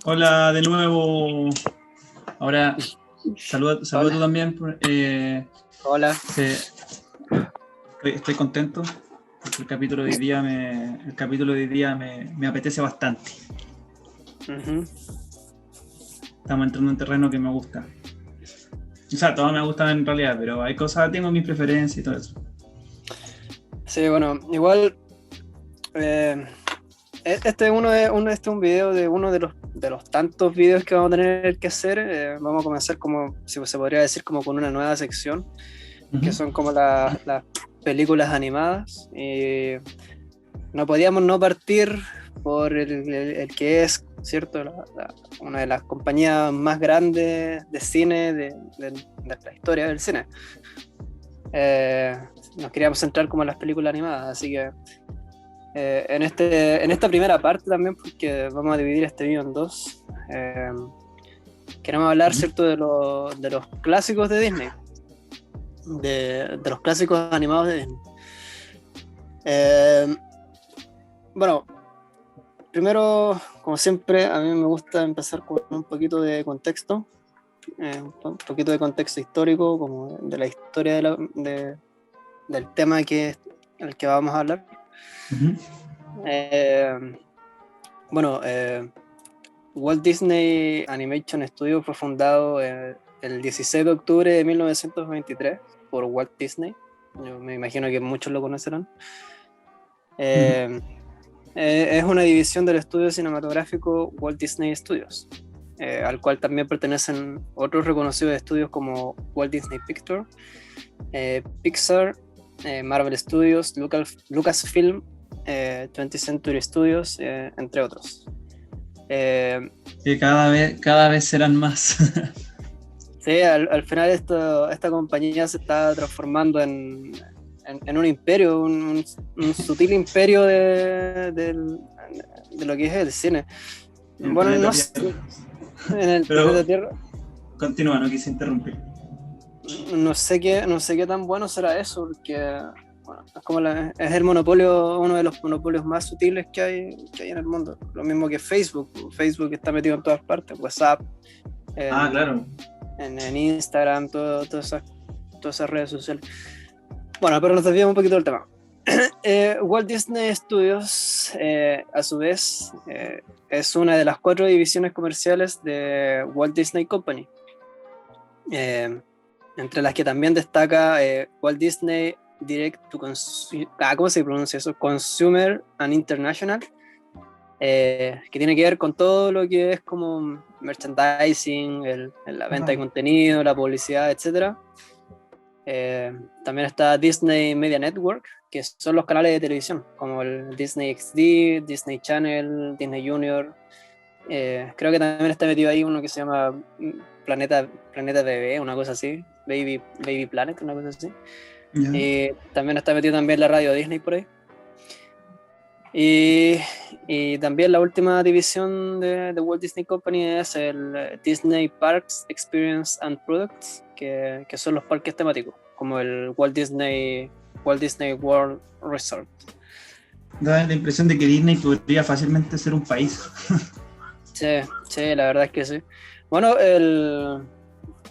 Hola de nuevo. Ahora, saluda Hola. tú también. Hola. Estoy contento porque el capítulo de hoy día me apetece bastante. Ujú. Estamos entrando en terreno que me gusta. O sea, todos me gustan en realidad, pero hay cosas, tengo mis preferencias y todo eso. Sí, bueno, igual este es un video de uno de los tantos videos que vamos a tener que hacer. Vamos a comenzar como, si se podría decir, como con una nueva sección, que Ujú. son como las películas animadas. Y no podíamos no partir por el que es, ¿cierto? Una de las compañías más grandes de cine de la historia del cine. Nos queríamos centrar como en las películas animadas, así que en esta primera parte también, porque vamos a dividir este video en dos, queremos hablar, Ujú. ¿cierto?, de los clásicos de Disney, de los clásicos animados de Disney. Eh, bueno, primero, como siempre, a mí me gusta empezar con un poquito de contexto, un poquito de contexto histórico, como de la historia del tema el que vamos a hablar. Ujú. Eh, bueno, Walt Disney Animation Studio fue fundado el 16 de octubre de 1923 por Walt Disney. Yo me imagino que muchos lo conocerán. Ujú. Eh, es una división del estudio cinematográfico Walt Disney Studios, al cual también pertenecen otros reconocidos estudios como Walt Disney Pictures, Pixar, Marvel Studios, Lucasfilm, 20th Century Studios, entre otros. Que cada vez serán más. Sí, al final esta compañía se está transformando en un imperio, un sutil imperio de lo que es el cine. En el Bueno, planeta no sé, Tierra. en el Pero planeta Tierra, continúa, no quise interrumpir. no sé qué tan bueno será eso, porque bueno, es como es el monopolio, uno de los monopolios más sutiles que hay en el mundo. Lo mismo que Facebook. Facebook está metido en todas partes, WhatsApp, Ah, en, claro. en Instagram, todas esas redes sociales. Bueno, pero nos desviamos un poquito del tema. Walt Disney Studios, a su vez, es una de las 4 divisiones comerciales de Walt Disney Company, eh, entre las que también destaca Walt Disney Direct to Consumer, ¿cómo se pronuncia eso? Consumer and International, que tiene que ver con todo lo que es como merchandising, la venta de Ah, contenido, la publicidad, etc. También está Disney Media Network, que son los canales de televisión, como el Disney XD, Disney Channel, Disney Junior. Creo que también está metido ahí uno que se llama Planeta Bebé, una cosa así, Baby Planet, una cosa así. ya. También está metido también la radio Disney por ahí. Y también la última división de Walt Disney Company es el Disney Parks Experience and Products, que son los parques temáticos, como el Walt Disney World Resort. Da la impresión de que Disney podría fácilmente ser un país. Sí, sí, la verdad es que sí. Bueno,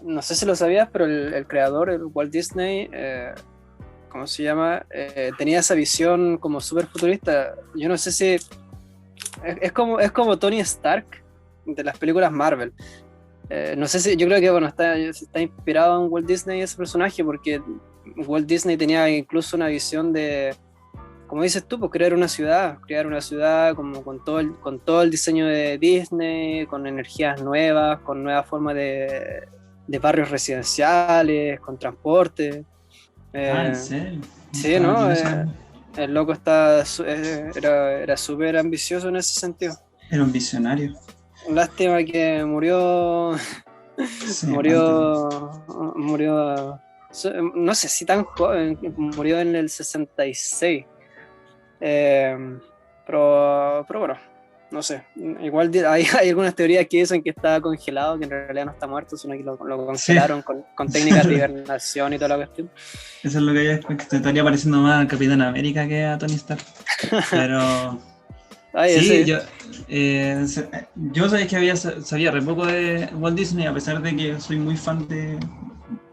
no sé si lo sabías, pero el creador, el Walt Disney, ¿cómo se llama? Tenía esa visión como súper futurista. Yo no sé si es como Tony Stark de las películas Marvel. No sé si, yo creo que bueno, está inspirado en Walt Disney ese personaje, porque Walt Disney tenía incluso una visión de, como dices tú, pues crear una ciudad como con todo el diseño de Disney, con energías nuevas, con nuevas formas de barrios residenciales, con transporte. Ah, ¿en Eh, serio? sí, ¿no? No sabía. El loco era súper ambicioso en ese sentido. Era un visionario. Lástima que Sí, antes. murió, no sé si tan joven, murió en el 66. Eh, pero bueno, no sé. Igual hay algunas teorías que dicen que está congelado, que en realidad no está muerto, sino que lo Sí, congelaron con técnicas de hibernación y toda la cuestión. eso es lo que hay después, que te estaría pareciendo más al Capitán América que a Tony Stark. Pero Ay, sí, sí. Yo sabía que sabía re poco de Walt Disney, a pesar de que soy muy fan de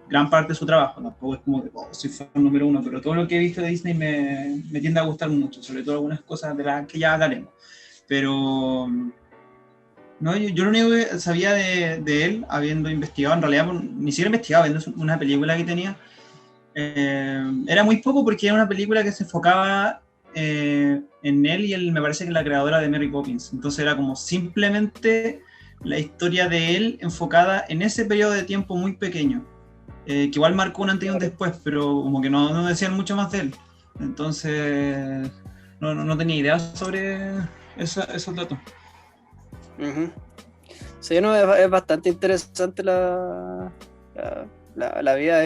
gran parte de su trabajo. Tampoco es como que soy fan número uno, pero todo lo que he visto de Disney me tiende a gustar mucho, sobre todo algunas cosas de las que ya hablaremos. Pero no, yo lo único que sabía de él, habiendo investigado, en realidad ni siquiera investigaba, viendo una película que tenía, era muy poco porque era una película que se enfocaba en él y él, me parece que la creadora de Mary Poppins. Entonces era como simplemente la historia de él enfocada en ese periodo de tiempo muy pequeño, que igual marcó un antes y un después, pero como que no decían mucho más de él. Entonces no tenía idea sobre esos datos. Uh-huh. Sí, no, es bastante interesante la vida de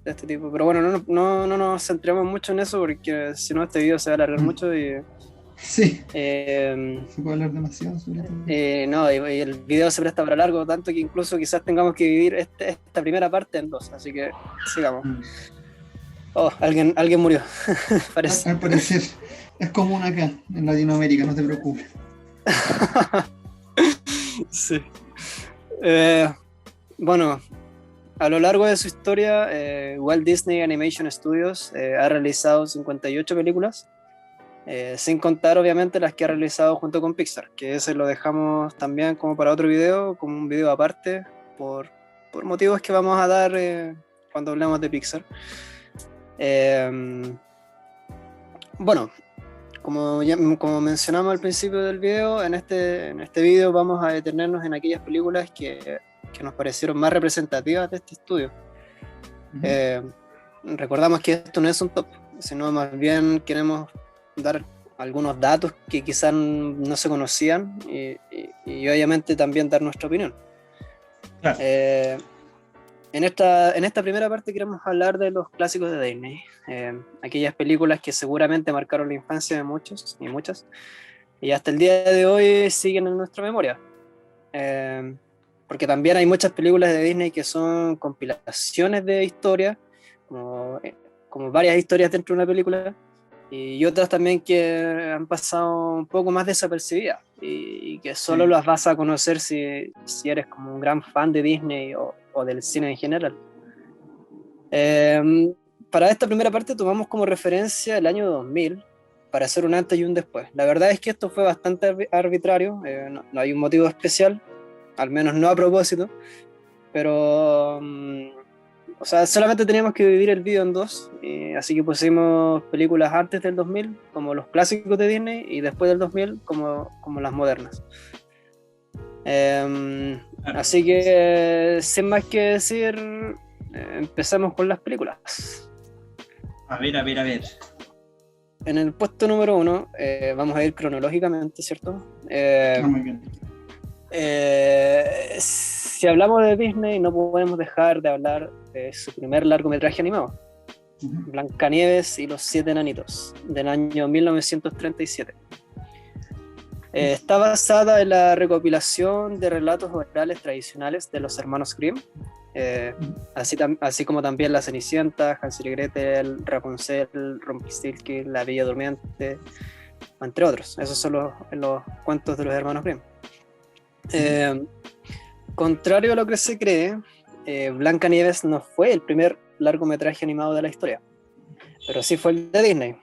este tipo. Pero bueno, no nos centremos mucho en eso porque si no este video se va a alargar mucho y... Sí, se puede hablar demasiado sobre esto. No, y el video se presta para largo, tanto que incluso quizás tengamos que dividir esta primera parte en dos, así que sigamos. Oh, alguien murió, parece. Al parecer, es común acá, en Latinoamérica, no te preocupes. Sí. Bueno, a lo largo de su historia, Walt Disney Animation Studios ha realizado 58 películas, sin contar obviamente las que ha realizado junto con Pixar, que ese lo dejamos también como para otro video, como un video aparte, por motivos que vamos a dar cuando hablemos de Pixar. Bueno, como mencionamos al principio del video, en este video vamos a detenernos en aquellas películas que nos parecieron más representativas de este estudio. Recordamos que esto no es un top, sino más bien queremos dar algunos datos que quizás no se conocían y obviamente también dar nuestra opinión. Claro. En esta primera parte queremos hablar de los clásicos de Disney, aquellas películas que seguramente marcaron la infancia de muchos y muchas, y hasta el día de hoy siguen en nuestra memoria. Porque también hay muchas películas de Disney que son compilaciones de historias, como varias historias dentro de una película, y otras también que han pasado un poco más desapercibidas y que solo las vas a conocer si eres como un gran fan de Disney o del cine en general. Para esta primera parte tomamos como referencia el año 2000 para hacer un antes y un después. La verdad es que esto fue bastante arbitrario, no hay un motivo especial, al menos no a propósito, pero o sea, solamente teníamos que dividir el video en dos, así que pusimos películas antes del 2000 como los clásicos de Disney y después del 2000 como las modernas. Así que sin más que decir, empecemos con las películas. A ver. En el puesto número 1 vamos a ir cronológicamente, ¿cierto? Muy bien. Si hablamos de Disney no podemos dejar de hablar de su primer largometraje animado, Blancanieves y los 7 enanitos, del año 1937. Está basada en la recopilación de relatos orales tradicionales de los hermanos Grimm, así como también La Cenicienta, Hansel y Gretel, Rapunzel, Rumpelstiltskin, La Bella Durmiente, entre otros. Esos son los cuentos de los hermanos Grimm. Contrario a lo que se cree, Blancanieves no fue el primer largometraje animado de la historia, pero sí fue el de Disney.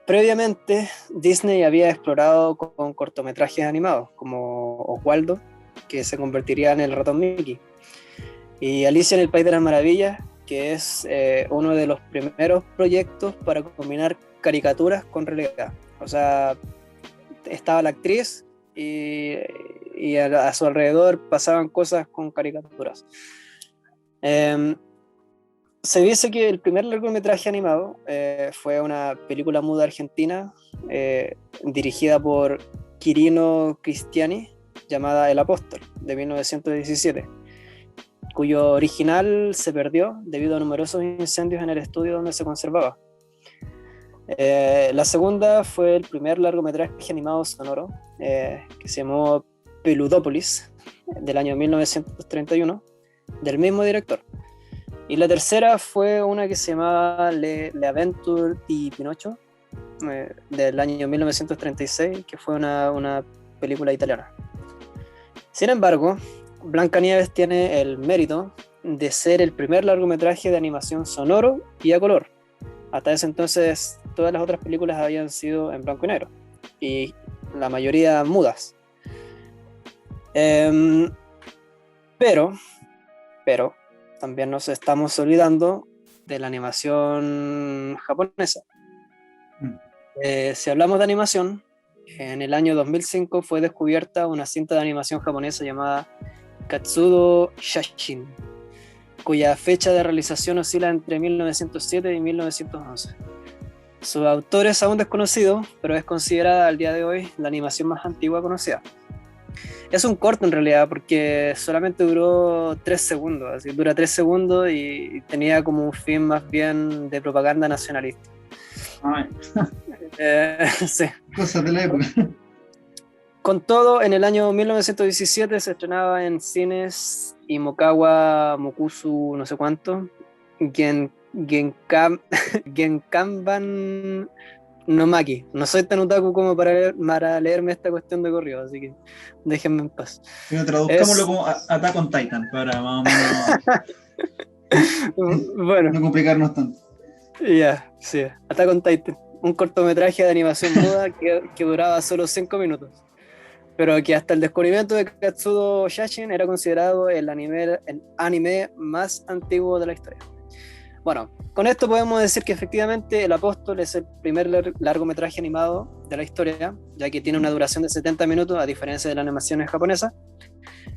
Previamente, Disney había explorado con cortometrajes animados como Oswaldo, que se convertiría en el ratón Mickey, y Alicia en el País de las Maravillas, que es uno de los primeros proyectos para combinar caricaturas con realidad. O sea, estaba la actriz y a su alrededor pasaban cosas con caricaturas. Se dice que el primer largometraje animado fue una película muda argentina dirigida por Quirino Cristiani, llamada El Apóstol, de 1917, cuyo original se perdió debido a numerosos incendios en el estudio donde se conservaba. La segunda fue el primer largometraje animado sonoro, que se llamó Peludópolis, del año 1931, del mismo director. Y la tercera fue una que se llamaba Le Aventure di Pinocho, del año 1936, que fue una película italiana. Sin embargo, Blancanieves tiene el mérito de ser el primer largometraje de animación sonoro y a color. Hasta ese entonces todas las otras películas habían sido en blanco y negro, y la mayoría mudas. Pero también nos estamos olvidando de la animación japonesa. Si hablamos de animación, en el año 2005 fue descubierta una cinta de animación japonesa llamada Katsudo Shashin, cuya fecha de realización oscila entre 1907 y 1911. Su autor es aún desconocido, pero es considerada al día de hoy la animación más antigua conocida. Es un corto en realidad, porque solamente duró 3 segundos, así dura 3 segundos y tenía como un fin más bien de propaganda nacionalista. Sí. Cosas de la época. Con todo, en el año 1917 se estrenaba en cines Imokawa Mokusu no sé cuánto, Genkanban no Maki. No soy tan otaku como para leerme esta cuestión de corrido, así que déjenme en paz. Pero traduzcámoslo como Attack on Titan, para más o menos bueno, no complicarnos tanto. Ya, sí. Attack on Titan, un cortometraje de animación muda que duraba solo 5 minutos, pero que hasta el descubrimiento de Katsudo Shashin era considerado el anime más antiguo de la historia. Bueno, con esto podemos decir que efectivamente El Apóstol es el primer largometraje animado de la historia, ya que tiene una duración de 70 minutos, a diferencia de las animaciones japonesas,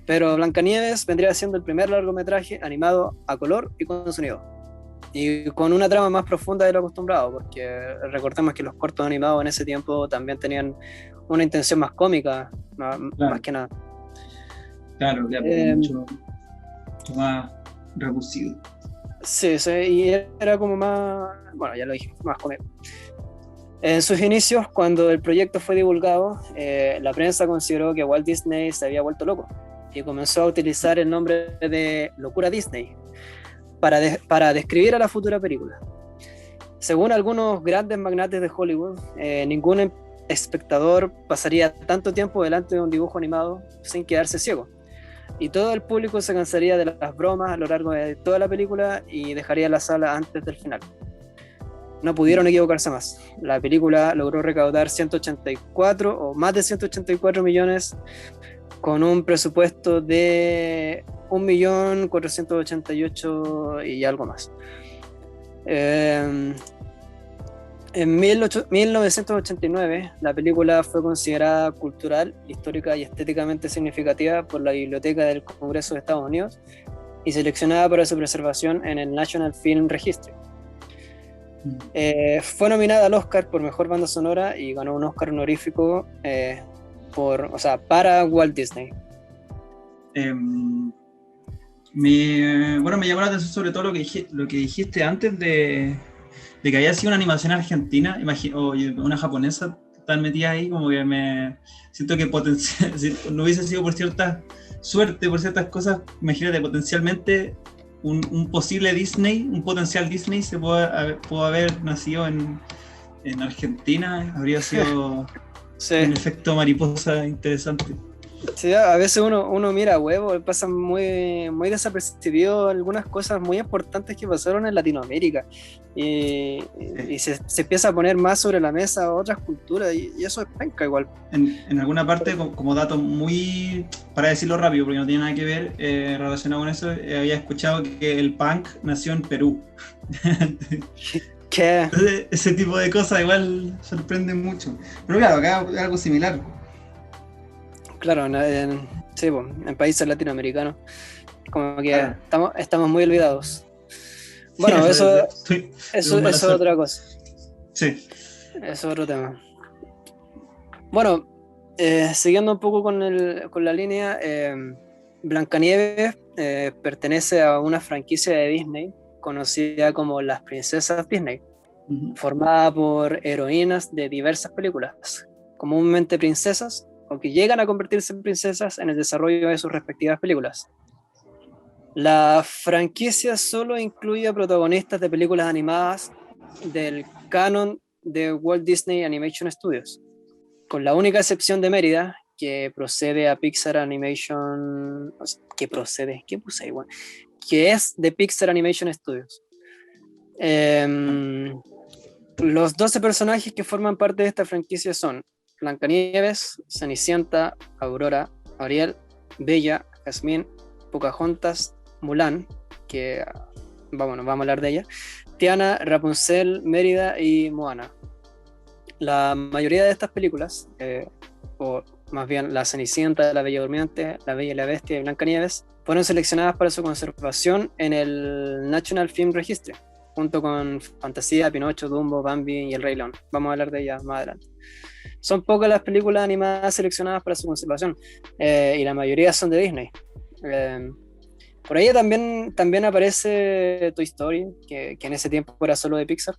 pero Blancanieves vendría siendo el primer largometraje animado a color y con sonido, y con una trama más profunda de lo acostumbrado, porque recordemos que los cortos animados en ese tiempo también tenían una intención más cómica, más que nada. Claro, mucho más reducido. Sí, y era como más, bueno, ya lo dije, más cómico. En sus inicios, cuando el proyecto fue divulgado, la prensa consideró que Walt Disney se había vuelto loco y comenzó a utilizar el nombre de Locura Disney para describir a la futura película. Según algunos grandes magnates de Hollywood, ningún espectador pasaría tanto tiempo delante de un dibujo animado sin quedarse ciego, y todo el público se cansaría de las bromas a lo largo de toda la película y dejaría la sala antes del final. No pudieron equivocarse más. La película logró recaudar 184 o más de 184 millones con un presupuesto de 1.488.000 y algo más. En 1989, la película fue considerada cultural, histórica y estéticamente significativa por la Biblioteca del Congreso de Estados Unidos y seleccionada para su preservación en el National Film Registry. Fue nominada al Oscar por Mejor Banda Sonora y ganó un Oscar honorífico para Walt Disney. Me llamó la atención sobre todo lo que dijiste antes de que había sido una animación argentina o una japonesa tan metida ahí, como que me siento que si no hubiese sido por cierta suerte, por ciertas cosas, imagínate, potencialmente un posible Disney, un potencial Disney se pudo haber nacido en Argentina, habría sido sí. Un efecto mariposa interesante. Sí, a veces uno mira huevo, pasan muy, muy desapercibido algunas cosas muy importantes que pasaron en Latinoamérica y se empieza a poner más sobre la mesa otras culturas y eso es penca igual. En alguna parte, como dato muy, para decirlo rápido, porque no tiene nada que ver relacionado con eso, había escuchado que el punk nació en Perú. ¿Qué? Entonces, ese tipo de cosas igual sorprenden mucho. Pero claro, acá es algo similar. Claro, en países latinoamericanos como que estamos muy olvidados. Bueno, sí, eso es otra cosa. Sí. Eso es otro tema. Bueno, siguiendo un poco con la línea, Blancanieves pertenece a una franquicia de Disney conocida como Las Princesas Disney, formada por heroínas de diversas películas, comúnmente princesas, o que llegan a convertirse en princesas en el desarrollo de sus respectivas películas. La franquicia solo incluye a protagonistas de películas animadas del canon de Walt Disney Animation Studios, con la única excepción de Mérida, que procede a Pixar Animation, o sea, ¿qué puse ahí, bueno? Que es de Pixar Animation Studios. Los 12 personajes que forman parte de esta franquicia son Blancanieves, Cenicienta, Aurora, Ariel, Bella, Jasmine, Pocahontas, Mulan, que vamos a hablar de ella, Tiana, Rapunzel, Mérida y Moana. La mayoría de estas películas, o más bien La Cenicienta, La Bella Durmiente, La Bella y la Bestia y Blancanieves, fueron seleccionadas para su conservación en el National Film Registry, junto con Fantasía, Pinocho, Dumbo, Bambi y El Rey León. Vamos a hablar de ellas más adelante. Son pocas las películas animadas seleccionadas para su conservación, y la mayoría son de Disney. Por ahí también aparece Toy Story, que en ese tiempo era solo de Pixar,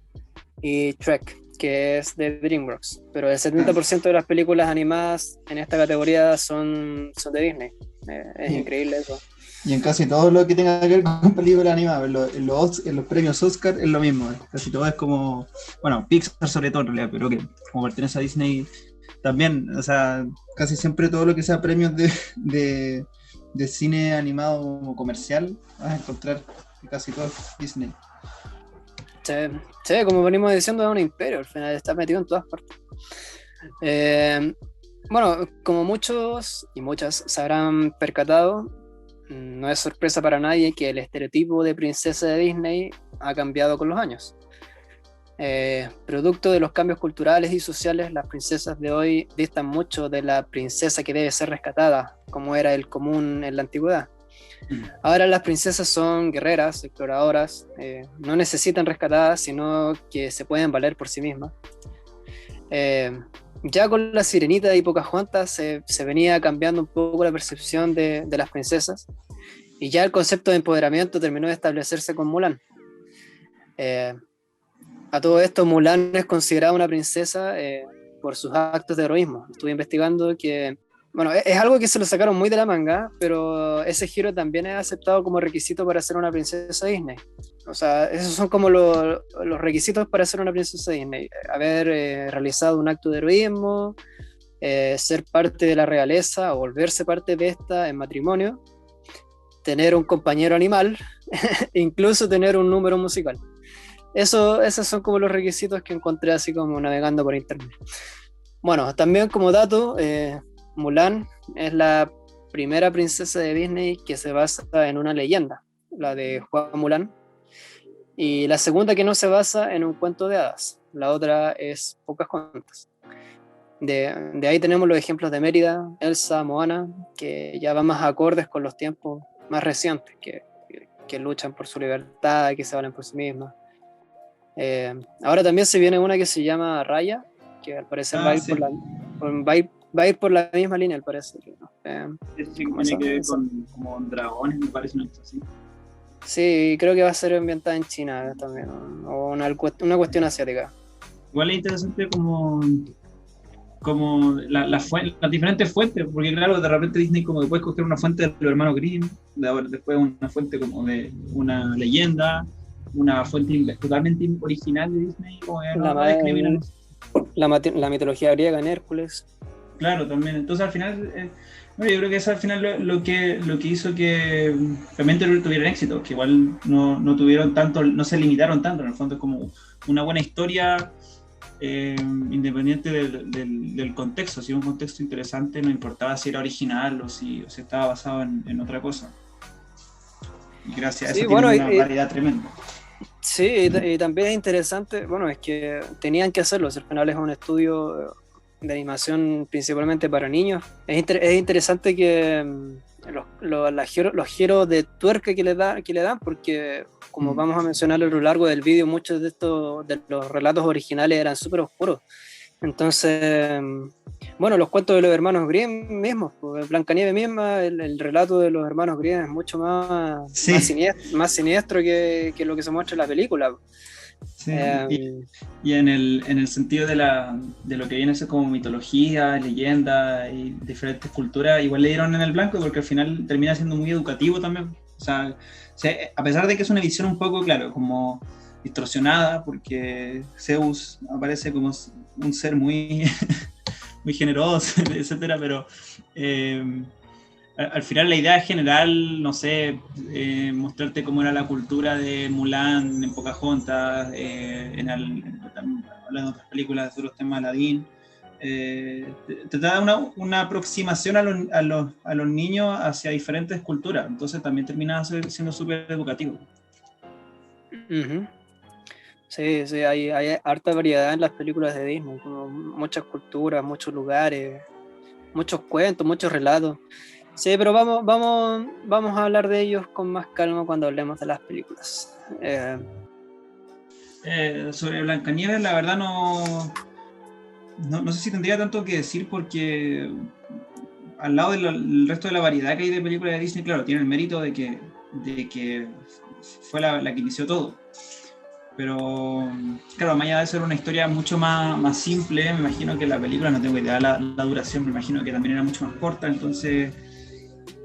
y Shrek, que es de DreamWorks, pero el 70% de las películas animadas en esta categoría son de Disney. Es increíble eso. Y en casi todo lo que tenga que ver con películas animadas, en los premios Oscar es lo mismo. Casi todo es como, bueno, Pixar sobre todo en realidad, pero que como pertenece a Disney también, o sea, casi siempre todo lo que sea premios de cine animado comercial, vas a encontrar que casi todo es Disney. Sí, como venimos diciendo, es un imperio, al final está metido en todas partes. Bueno, como muchos y muchas se habrán percatado, no es sorpresa para nadie que el estereotipo de princesa de Disney ha cambiado con los años. Producto de los cambios culturales y sociales, las princesas de hoy distan mucho de la princesa que debe ser rescatada, como era el común en la antigüedad. Ahora las princesas son guerreras, exploradoras, no necesitan rescatadas, sino que se pueden valer por sí mismas. Ya con la Sirenita y Pocahontas se venía cambiando un poco la percepción de las princesas, y ya el concepto de empoderamiento terminó de establecerse con Mulan. A todo esto, Mulan es considerada una princesa por sus actos de heroísmo. Estuve investigando que, bueno, es algo que se lo sacaron muy de la manga, pero ese giro también es aceptado como requisito para ser una princesa Disney. O sea, esos son como los requisitos para ser una princesa Disney: haber realizado un acto de heroísmo, ser parte de la realeza o volverse parte de esta en matrimonio, tener un compañero animal, incluso tener un número musical. Esos son como los requisitos que encontré así como navegando por internet. Bueno, también como dato, Mulan es la primera princesa de Disney que se basa en una leyenda, la de Hua Mulan, y la segunda que no se basa en un cuento de hadas. La otra es Pocahontas. De ahí tenemos los ejemplos de Mérida, Elsa, Moana, que ya van más acordes con los tiempos más recientes, que luchan por su libertad, que se valen por sí mismas. Ahora también se viene una que se llama Raya, que al parecer va a ir por la misma línea, al parecer. Tiene que ver con como dragones, me parece, una cosa así. Sí, creo que va a ser ambientada en China también, o una cuestión asiática. Igual es interesante como las diferentes fuentes, porque claro, de repente Disney como que puedes coger una fuente de los hermanos Grimm, después una fuente como de una leyenda, una fuente totalmente original de Disney, como la mitología griega en Hércules. Claro, también. Entonces al final, bueno, yo creo que eso al final lo que hizo que realmente tuvieran éxito, que igual no tuvieron tanto, no se limitaron tanto, en el fondo es como una buena historia, independiente del contexto. Si era un contexto interesante, no importaba si era original o si estaba basado en otra cosa. Y gracias a eso tiene una variedad tremenda. Sí, y también es interesante, bueno, es que tenían que hacerlo, al final es un estudio de animación principalmente para niños. Es interesante que los giros de tuerca que le dan, porque como vamos a mencionar a lo largo del vídeo, muchos de los relatos originales eran súper oscuros. Entonces, bueno, los cuentos de los hermanos Grimm mismos, pues, Blancanieves misma, el relato de los hermanos Grimm es mucho más siniestro que lo que se muestra en la película. Sí, y en el sentido de lo que viene a ser como mitología, leyenda y diferentes culturas, igual le dieron en el blanco, porque al final termina siendo muy educativo también. O sea, a pesar de que es una visión un poco, claro, como distorsionada, porque Zeus aparece como un ser muy, muy generoso, etcétera, pero al final la idea general, no sé, mostrarte cómo era la cultura de Mulan en Pocahontas, hablando de otras películas, de otros temas, Aladdin, te da una aproximación a los niños hacia diferentes culturas, entonces también termina siendo súper educativo. Uh-huh. Sí, sí, hay harta variedad en las películas de Disney, como muchas culturas, muchos lugares, muchos cuentos, muchos relatos. Sí, pero vamos a hablar de ellos con más calma cuando hablemos de las películas. Sobre Blancanieves, la verdad no sé si tendría tanto que decir, porque al lado del resto de la variedad que hay de películas de Disney, claro, tiene el mérito de que fue la que inició todo. Pero, claro, más allá de ser una historia mucho más simple, me imagino que la película, no tengo idea de la duración, me imagino que también era mucho más corta, entonces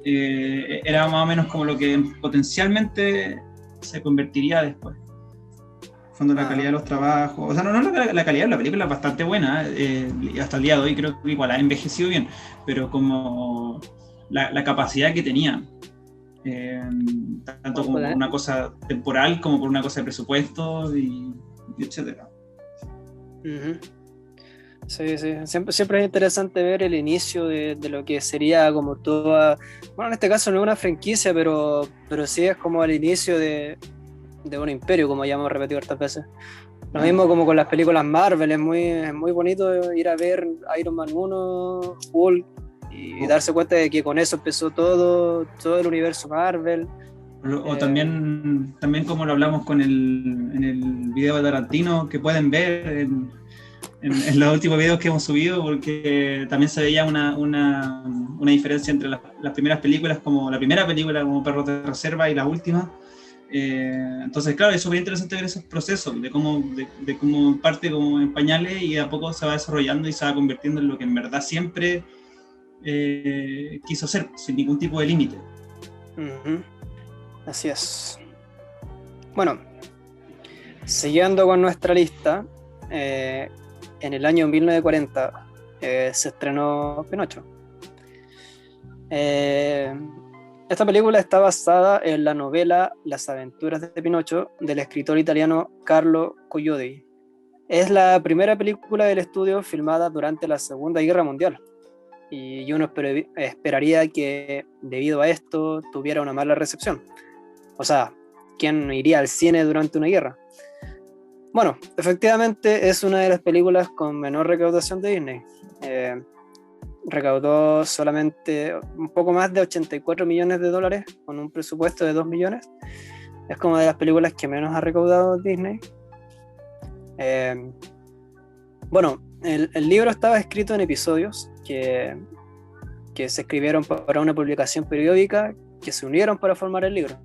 era más o menos como lo que potencialmente se convertiría después. Fondo, la calidad de los trabajos, o sea, no la calidad de la película es bastante buena, hasta el día de hoy creo que igual ha envejecido bien, pero como la capacidad que tenía, tanto como por una cosa temporal como por una cosa de presupuesto y etcétera. Uh-huh. Sí, sí, siempre es interesante ver el inicio de lo que sería como toda, bueno, en este caso no es una franquicia, pero sí es como el inicio de un imperio, como ya hemos repetido hartas veces. Lo mismo como con las películas Marvel, es muy bonito ir a ver Iron Man 1, Hulk, y darse cuenta de que con eso empezó todo el universo Marvel. O también como lo hablamos en el video de Tarantino, que pueden ver en los últimos videos que hemos subido, porque también se veía una diferencia entre las primeras películas, como la primera película como Perros de Reserva y las últimas. Entonces, claro, es súper interesante ver esos procesos, de cómo parte como en pañales y de a poco se va desarrollando y se va convirtiendo en lo que en verdad siempre quiso ser, sin ningún tipo de límite. Uh-huh. Así es. Bueno, siguiendo con nuestra lista, en el año 1940 se estrenó Pinocho. Esta película está basada en la novela Las aventuras de Pinocho del escritor italiano Carlo Collodi. Es la primera película del estudio filmada durante la Segunda Guerra Mundial, y uno esperaría que debido a esto tuviera una mala recepción. O sea, ¿quién iría al cine durante una guerra? Bueno, efectivamente es una de las películas con menor recaudación de Disney. Recaudó solamente un poco más de $84 millones con un presupuesto de 2 millones. Es como de las películas que menos ha recaudado Disney. Bueno, el libro estaba escrito en episodios que se escribieron para una publicación periódica, que se unieron para formar el libro.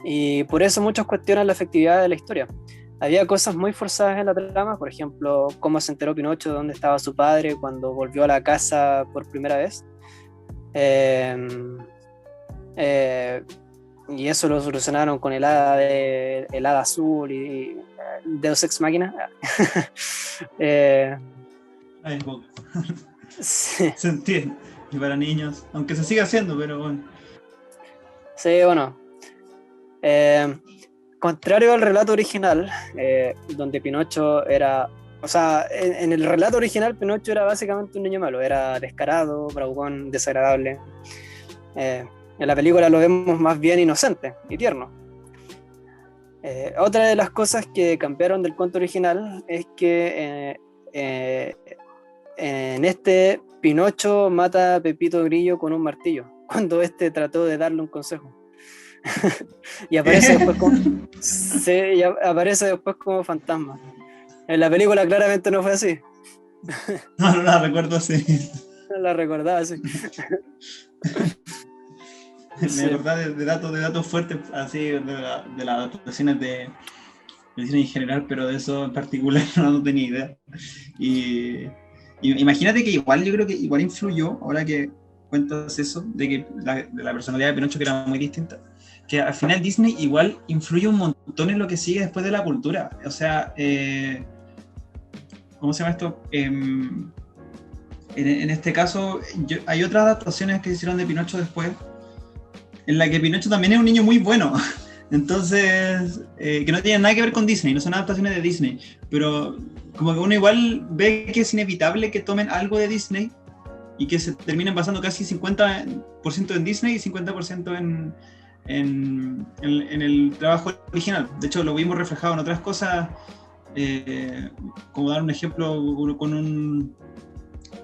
Y por eso muchos cuestionan la efectividad de la historia. Había cosas muy forzadas en la trama, por ejemplo, cómo se enteró Pinocho de dónde estaba su padre cuando volvió a la casa por primera vez. Y eso lo solucionaron con el hada azul y Deus Ex Machina. Sí. Se entiende. Y para niños, aunque se siga haciendo, pero bueno. Sí, bueno. Contrario al relato original, donde Pinocho era... O sea, en el relato original Pinocho era básicamente un niño malo, era descarado, bravucón, desagradable. En la película lo vemos más bien inocente y tierno. Otra de las cosas que cambiaron del cuento original es que en este Pinocho mata a Pepito Grillo con un martillo, cuando este trató de darle un consejo. y aparece después como fantasma. En la película claramente no fue así. No la recuerdo así. No la recordaba así. Me acordaba de datos fuertes así de las adaptaciones de cine en general, pero de eso en particular no tenía idea. Y imagínate que igual, yo creo que igual influyó, ahora que cuentas eso, de que de la personalidad de Pinocho, que era muy distinta, que al final Disney igual influye un montón montón en lo que sigue después de la cultura. O sea, ¿cómo se llama esto? En este caso, hay otras adaptaciones que se hicieron de Pinocho después, en la que Pinocho también es un niño muy bueno. Entonces, que no tienen nada que ver con Disney, no son adaptaciones de Disney, pero como que uno igual ve que es inevitable que tomen algo de Disney y que se terminen basando casi 50% en Disney y 50% en el trabajo original. De hecho, lo vimos reflejado en otras cosas, como dar un ejemplo con un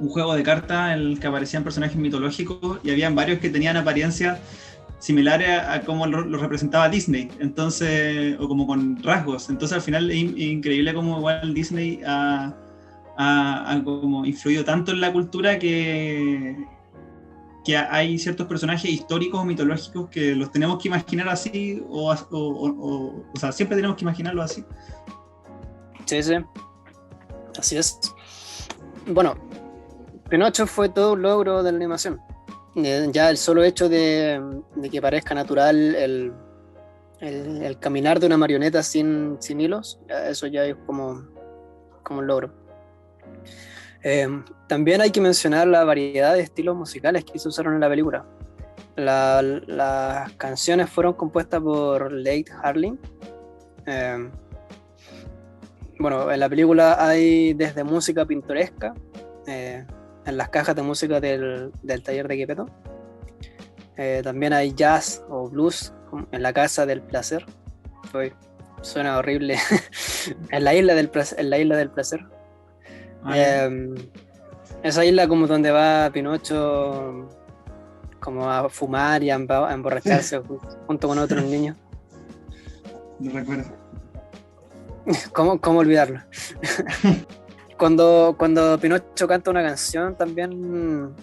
juego de cartas en el que aparecían personajes mitológicos y habían varios que tenían apariencia similares a cómo lo representaba Disney, entonces, o como con rasgos. Entonces al final es increíble cómo igual Disney ha como influido tanto en la cultura que hay ciertos personajes históricos o mitológicos que los tenemos que imaginar así, o sea, siempre tenemos que imaginarlo así. Sí, sí, así es. Bueno, Pinocho fue todo un logro de la animación. Ya el solo hecho de que parezca natural el caminar de una marioneta sin hilos, eso ya es como un logro. También hay que mencionar la variedad de estilos musicales que se usaron en la película. Las canciones fueron compuestas por Leigh Harling. Bueno, en la película hay desde música pintoresca, en las cajas de música del taller de Gepetto. También hay jazz o blues en la casa del placer. Suena horrible. en la isla del placer. Esa isla como donde va Pinocho como a fumar y a emborracharse junto con otros niños. No recuerdo. ¿Cómo olvidarlo? Cuando Pinocho canta una canción también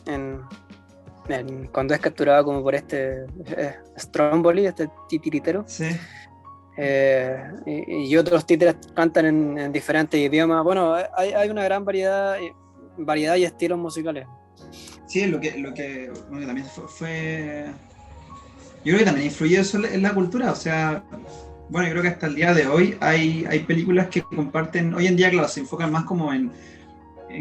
cuando es capturado como por este Stromboli, este titiritero. Sí. Y otros títeres cantan en diferentes idiomas. Bueno, hay una gran variedad y estilos musicales. Sí, lo que bueno, también fue... Yo creo que también influye eso en la cultura, o sea, bueno, yo creo que hasta el día de hoy hay películas que comparten, hoy en día, claro, se enfocan más como en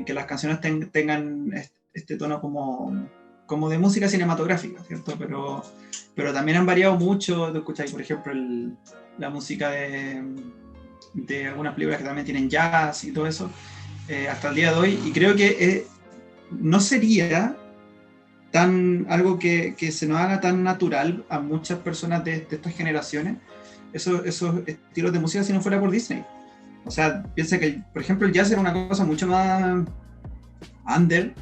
que las canciones tengan este tono como de música cinematográfica, ¿cierto? Pero también han variado mucho. Tú escuchas, por ejemplo, la música de algunas películas que también tienen jazz y todo eso, hasta el día de hoy, y creo que no sería algo que se nos haga tan natural a muchas personas de estas generaciones, esos estilos de música, si no fuera por Disney. O sea, piensa que, por ejemplo, el jazz era una cosa mucho más under,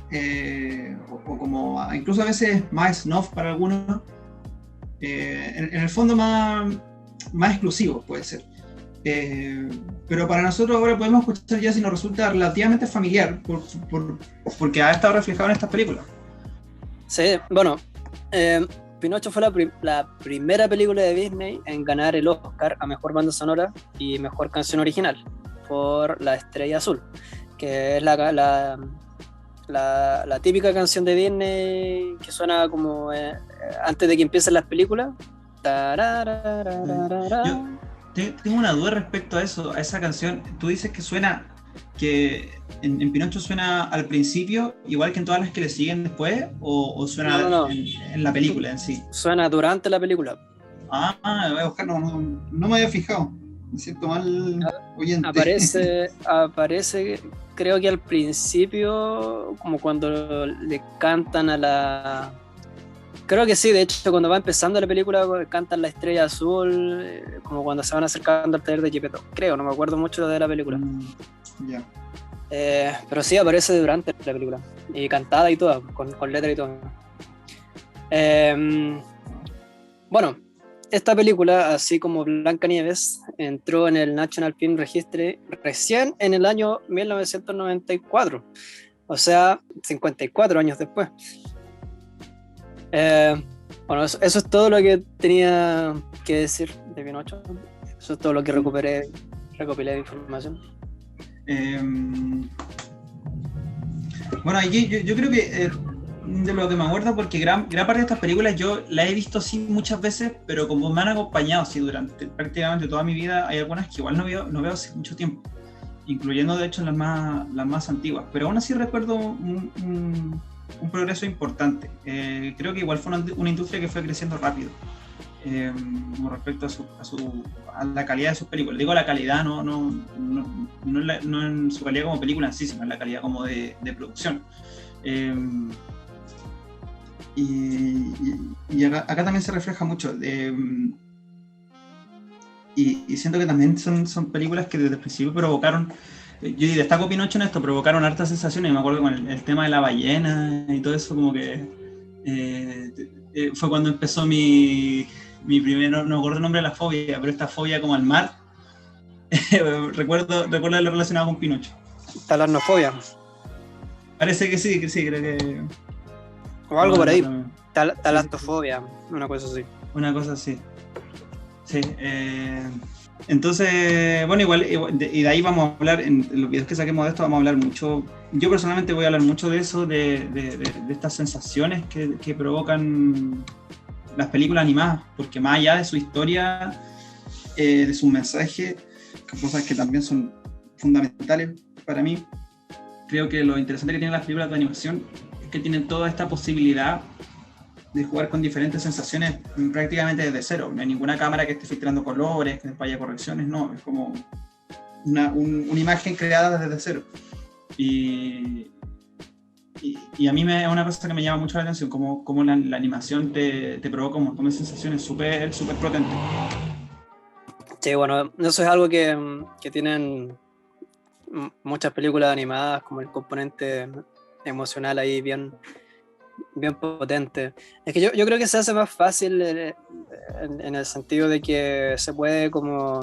o como incluso a veces más snuff para algunos, en el fondo más exclusivo puede ser. Pero para nosotros ahora podemos escuchar jazz y nos resulta relativamente familiar porque ha estado reflejado en estas películas. Sí, bueno, Pinocho fue la primera película de Disney en ganar el Oscar a Mejor Banda Sonora y Mejor Canción Original por La Estrella Azul, que es la típica canción de Disney que suena como antes de que empiecen las películas. Yo tengo una duda respecto a eso, a esa canción. Tú dices que suena, que en Pinocho suena al principio, igual que en todas las que le siguen después, o suena No. En la película en sí. Suena durante la película. Voy a buscar, no me había fijado. Me siento mal oyente. Aparece, creo que al principio, como cuando le cantan a la... Creo que sí, de hecho, cuando va empezando la película cantan La Estrella Azul, como cuando se van acercando al taller de Gepetto. Creo, no me acuerdo mucho de la película. Ya. Pero sí, aparece durante la película. Y cantada y toda, con letra y todo. Bueno, esta película, así como Blancanieves, entró en el National Film Registry recién en el año 1994. O sea, 54 años después. Bueno, eso es todo lo que tenía que decir de Pinocho. Eso es todo lo que recopilé de información. Bueno, aquí yo creo que de lo que me acuerdo, porque gran parte de estas películas yo las he visto sí muchas veces, pero como me han acompañado sí, durante prácticamente toda mi vida, hay algunas que igual no veo hace mucho tiempo, incluyendo de hecho las más antiguas, pero aún así recuerdo un progreso importante. Creo que igual fue una industria que fue creciendo rápido, con respecto a la calidad de sus películas. Digo la calidad, no en su calidad como película en sí, sino en la calidad como de producción. Y acá también se refleja mucho. Y siento que también son películas que desde el principio provocaron. Yo destaco Pinocho en esto, provocaron hartas sensaciones. Me acuerdo con el tema de la ballena y todo eso, como que fue cuando empezó mi primero, no me acuerdo el nombre de la fobia, pero esta fobia como al mar. recuerdo lo relacionado con Pinocho. Talarnofobia. Parece que sí, creo que. O algo por ahí. Talantofobia, una cosa así. Una cosa así. Sí. Entonces, bueno, igual, y de ahí vamos a hablar, en los videos que saquemos de esto, vamos a hablar mucho. Yo personalmente voy a hablar mucho de eso, de estas sensaciones que provocan las películas animadas, porque más allá de su historia, de su mensaje, cosas que también son fundamentales para mí, creo que lo interesante que tienen las películas de animación es que tienen toda esta posibilidad de jugar con diferentes sensaciones prácticamente desde cero. No hay ninguna cámara que esté filtrando colores, que vaya correcciones, no, es como una imagen creada desde cero. Y a mí es una cosa que me llama mucho la atención, cómo la animación te provoca un montón de sensaciones súper potentes. Sí, bueno, eso es algo que tienen muchas películas animadas, como el componente emocional ahí bien potente. Es que yo creo que se hace más fácil en el sentido de que se puede como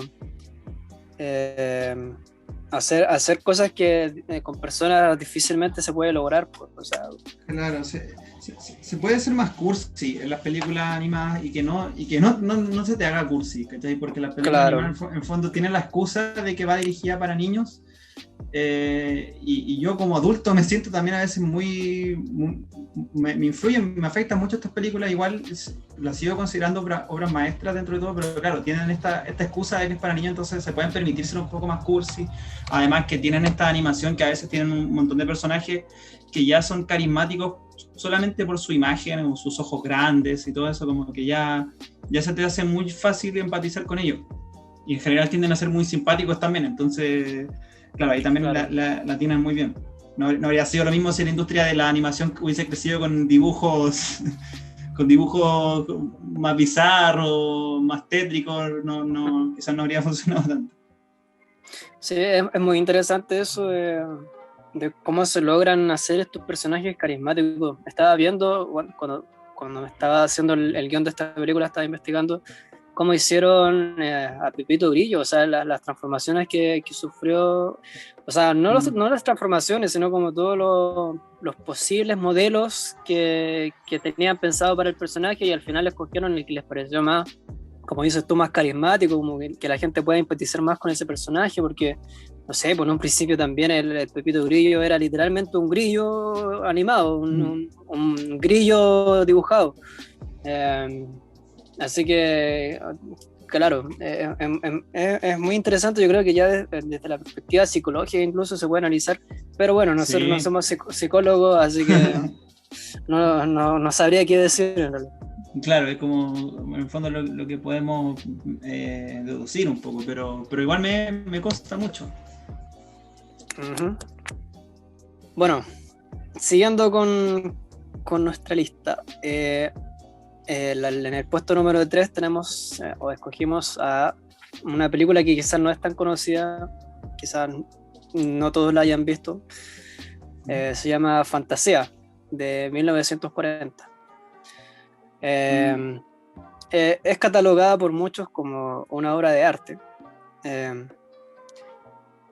hacer cosas que con personas difícilmente se puede lograr, pues, o sea. Claro, se puede hacer más cursi en las películas animadas y que no se te haga cursi, ¿cachai? Porque las películas animadas en fondo tienen la excusa de que va dirigida para niños. Y yo como adulto me siento también a veces me influyen, me afectan mucho estas películas, igual las sigo considerando obras maestras dentro de todo, pero claro, tienen esta excusa de que es para niños, entonces se pueden permitirse un poco más cursi, además que tienen esta animación que a veces tienen un montón de personajes que ya son carismáticos solamente por su imagen o sus ojos grandes y todo eso, como que ya se te hace muy fácil empatizar con ellos, y en general tienden a ser muy simpáticos también, entonces claro, ahí también claro. La tienen muy bien. No habría sido lo mismo si la industria de la animación hubiese crecido con dibujos más bizarros, más tétricos, quizás no habría funcionado tanto. Sí, es muy interesante eso de cómo se logran hacer estos personajes carismáticos. Estaba viendo, bueno, cuando me estaba haciendo el guión de esta película, estaba investigando cómo hicieron a Pepito Grillo, o sea, las transformaciones que sufrió, o sea, no las transformaciones, sino como todos los posibles modelos que tenían pensado para el personaje, y al final escogieron el que les pareció más, como dices tú, más carismático, como que la gente pueda empatizar más con ese personaje, porque, no sé, pues en un principio también el Pepito Grillo era literalmente un grillo animado, un grillo dibujado. Así que, claro, es muy interesante. Yo creo que ya desde la perspectiva psicológica incluso se puede analizar, pero bueno, nosotros no somos psicólogos, así que no sabría qué decir en realidad. Claro, es como en el fondo lo que podemos deducir un poco, pero igual me consta mucho. Uh-huh. Bueno, siguiendo con nuestra lista, en el puesto número 3 tenemos o escogimos a una película que quizás no es tan conocida, quizás no todos la hayan visto. Se llama Fantasía, de 1940. Es catalogada por muchos como una obra de arte.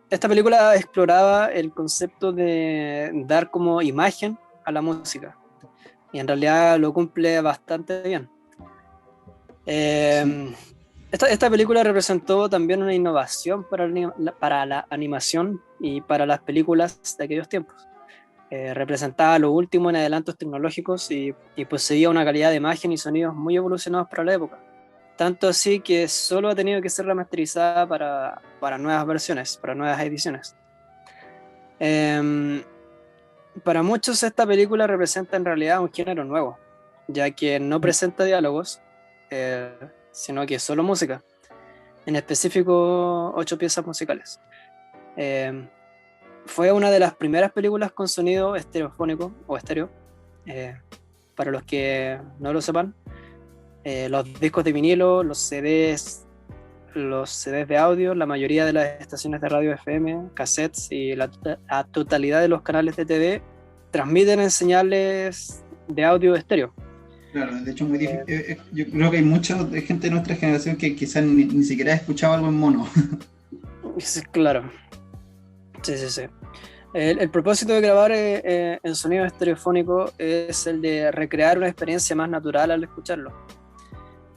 Esta película exploraba el concepto de dar como imagen a la música, y en realidad lo cumple bastante bien. Esta película representó también una innovación para la animación y para las películas de aquellos tiempos. representaba lo último en adelantos tecnológicos y poseía una calidad de imagen y sonidos muy evolucionados para la época. Tanto así que solo ha tenido que ser remasterizada para nuevas versiones, para nuevas ediciones. Para muchos esta película representa en realidad un género nuevo, ya que no presenta diálogos, sino que solo música, en específico 8 piezas musicales. Fue una de las primeras películas con sonido estereofónico o estéreo. Para los que no lo sepan, los discos de vinilo, los CDs de audio, la mayoría de las estaciones de radio FM, cassettes y la totalidad de los canales de TV transmiten en señales de audio estéreo. Claro, de hecho es muy difícil. Yo creo que hay mucha gente de nuestra generación que quizás ni siquiera ha escuchado algo en mono. Claro. Sí. El propósito de grabar en sonido estereofónico es el de recrear una experiencia más natural al escucharlo.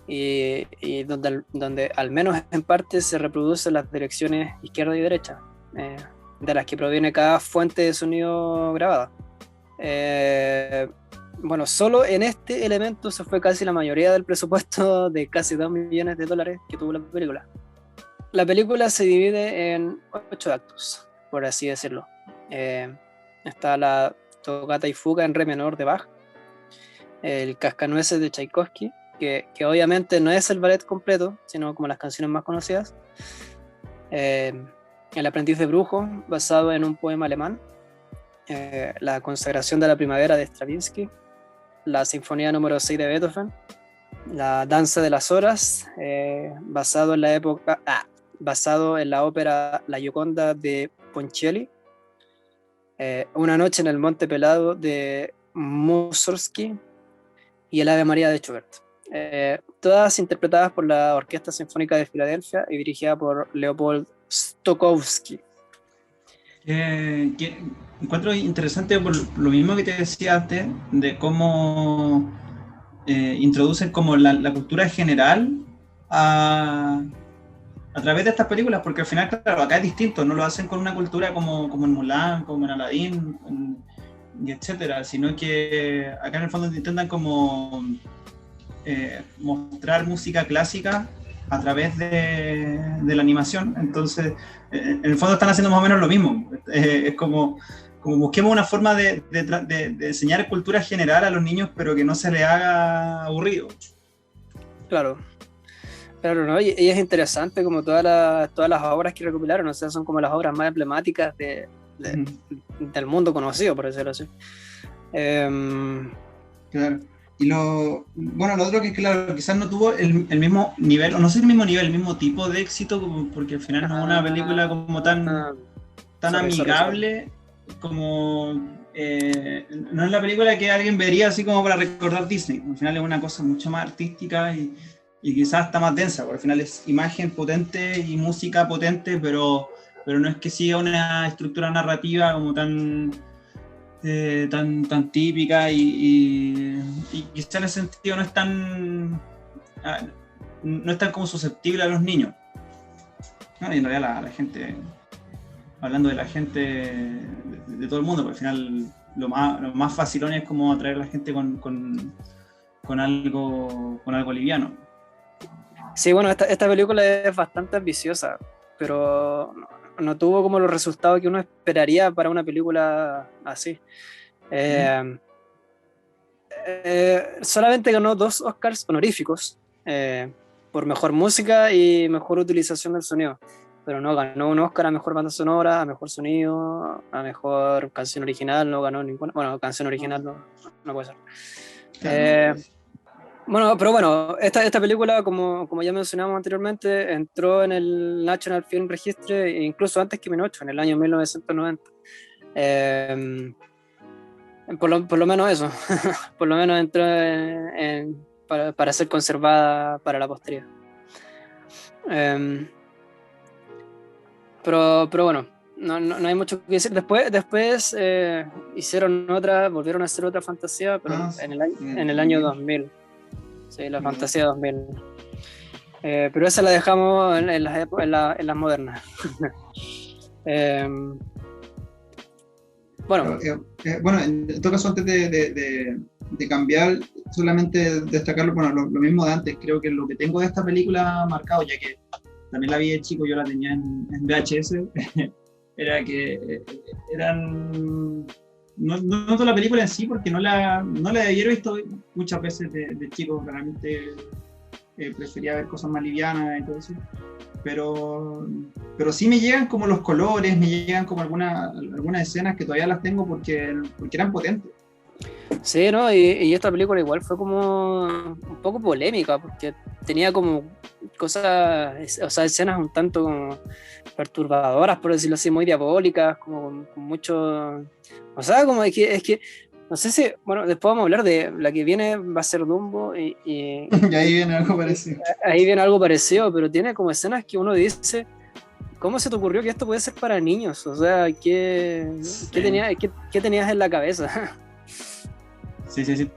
Y donde al menos en parte se reproducen las direcciones izquierda y derecha, de las que proviene cada fuente de sonido grabada. Bueno, solo en este elemento se fue casi la mayoría del presupuesto de casi $2 millones que tuvo la película. La película se divide en 8 actos, por así decirlo. Está la tocata y fuga en re menor de Bach, el cascanueces de Tchaikovsky, que obviamente no es el ballet completo, sino como las canciones más conocidas. El aprendiz de brujo, basado en un poema alemán. La consagración de la primavera de Stravinsky. La sinfonía número 6 de Beethoven. La danza de las horas, basado en la ópera La Gioconda de Ponchielli. Una noche en el Monte Pelado de Mussorgsky y el Ave María de Schubert. Todas interpretadas por la Orquesta Sinfónica de Filadelfia y dirigida por Leopold Stokowski. Que encuentro interesante por lo mismo que te decía antes, de cómo introducen como la cultura general a través de estas películas, porque al final, claro, acá es distinto, no lo hacen con una cultura como en Mulan, como en Aladdin, y etcétera, sino que acá en el fondo intentan como mostrar música clásica a través de la animación. Entonces en el fondo están haciendo más o menos lo mismo. Es como busquemos una forma de enseñar cultura general a los niños, pero que no se les haga aburrido. Claro, ¿no? Y es interesante como todas las obras que recopilaron, o sea, son como las obras más emblemáticas del mundo conocido, por decirlo así. Claro. Y lo otro que, claro, quizás no tuvo el mismo nivel, o no sé el mismo nivel, el mismo tipo de éxito, porque al final no es una película como tan amigable, como no es la película que alguien vería así como para recordar Disney. Al final es una cosa mucho más artística y quizás está más densa, porque al final es imagen potente y música potente, pero no es que siga una estructura narrativa como tan típica y quizás en ese sentido no es tan como susceptible a los niños. No, y en realidad la gente, hablando de la gente de todo el mundo, porque al final lo más facilón es como atraer a la gente con algo liviano. Sí, bueno, esta película es bastante ambiciosa, pero no tuvo como los resultados que uno esperaría para una película así. Solamente ganó 2 Oscars honoríficos por mejor música y mejor utilización del sonido, pero no ganó un Oscar a mejor banda sonora, a mejor sonido, a mejor canción original, no ganó ninguna. Bueno, canción original no puede ser. Bueno, pero bueno, esta película, como ya mencionamos anteriormente, entró en el National Film Registry incluso antes que Pinocho, en el año 1990. Por lo menos eso, por lo menos entró para ser conservada para la posteridad. Pero bueno, no hay mucho que decir. Después volvieron a hacer otra fantasía, pero en el año 2000. Sí, la fantasía 2000. Pero esa la dejamos en las modernas. Bueno, Bueno, en todo caso, antes de cambiar, solamente destacar bueno, lo mismo de antes. Creo que lo que tengo de esta película marcado, ya que también la vi de chico, yo la tenía en VHS, era que eran... No toda la película en sí, porque no la había visto muchas veces de chico, claramente prefería ver cosas más livianas y todo eso. Pero sí me llegan como los colores, me llegan como algunas escenas que todavía las tengo porque eran potentes. sí, ¿no? Y esta película igual fue como un poco polémica, porque tenía como cosas, o sea, escenas un tanto como perturbadoras, por decirlo así, muy diabólicas, como con mucho... O sea, como es que, no sé si, bueno, después vamos a hablar de la que viene, va a ser Dumbo, Y ahí viene algo parecido. ahí viene algo parecido, pero tiene como escenas que uno dice, ¿cómo se te ocurrió que esto puede ser para niños? O sea, ¿qué tenías en la cabeza? Sí.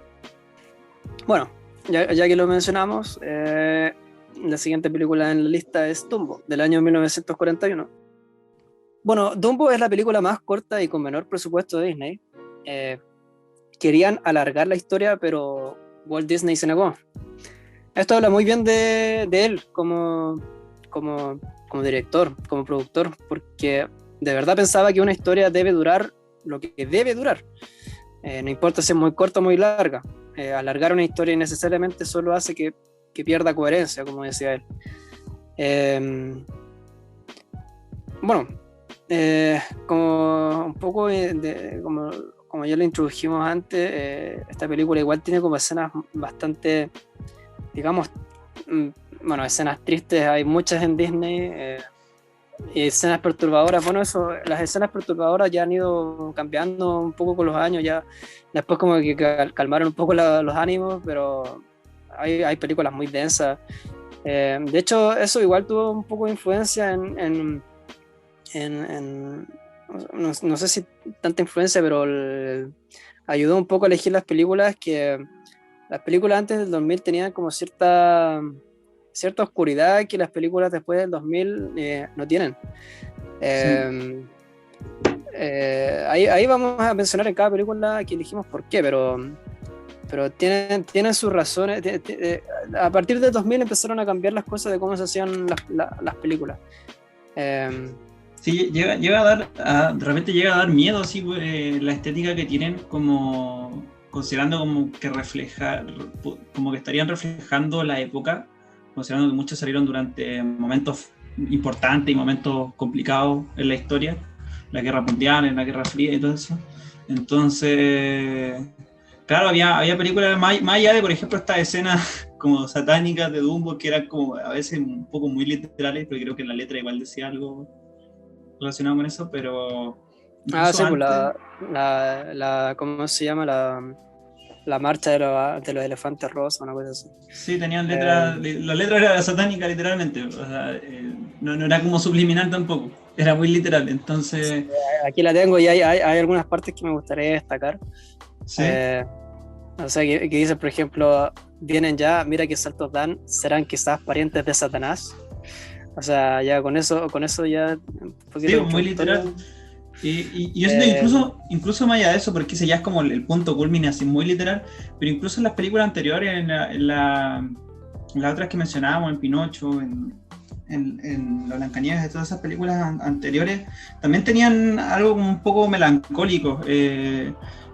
Bueno, ya que lo mencionamos, la siguiente película en la lista es Dumbo, del año 1941. Bueno, Dumbo es la película más corta y con menor presupuesto de Disney. Querían alargar la historia, pero Walt Disney se negó. Esto habla muy bien de él como director, como productor, porque de verdad pensaba que una historia debe durar lo que debe durar. No importa si es muy corta o muy larga. Alargar una historia innecesariamente solo hace que pierda coherencia, como decía él. Bueno, como un poco como ya lo introdujimos antes, esta película igual tiene como escenas bastante, digamos, bueno, escenas tristes, hay muchas en Disney, y escenas perturbadoras. Bueno, las escenas perturbadoras ya han ido cambiando un poco con los años, ya después como que calmaron un poco los ánimos, pero hay películas muy densas. De hecho, eso igual tuvo un poco de influencia no sé si tanta influencia, pero ayudó un poco a elegir las películas, que las películas antes del 2000 tenían como cierta oscuridad que las películas después del 2000 no tienen. Ahí vamos a mencionar en cada película que elegimos por qué, pero tienen sus razones. A partir del 2000 empezaron a cambiar las cosas de cómo se hacían las películas. Sí, llega a dar, de repente llega a dar miedo, así, la estética que tienen, como considerando como que estarían reflejando la época, considerando que muchos salieron durante momentos importantes y momentos complicados en la historia, la Guerra Mundial, en la Guerra Fría y todo eso. Entonces, claro, había películas más allá de, por ejemplo, estas escenas como satánicas de Dumbo, que eran como a veces un poco muy literales, pero creo que la letra igual decía algo relacionado con eso, pero Sí, pues antes, ¿cómo se llama? La marcha de los elefantes rosas, una cosa así. sí, tenían letras, la letra era satánica literalmente, o sea, no era como subliminal tampoco, era muy literal, entonces... Aquí la tengo y hay algunas partes que me gustaría destacar. Sí. O sea, que dice, por ejemplo, vienen ya, mira qué saltos dan, serán quizás parientes de Satanás. O sea, ya con eso ya... Sí, muy literal. Y yo siento incluso más allá de eso, porque ese ya es como el punto culmine, así muy literal, pero incluso en las películas anteriores, en las otras que mencionábamos, en Pinocho, en La Blancanieves, de todas esas películas anteriores, también tenían algo como un poco melancólico.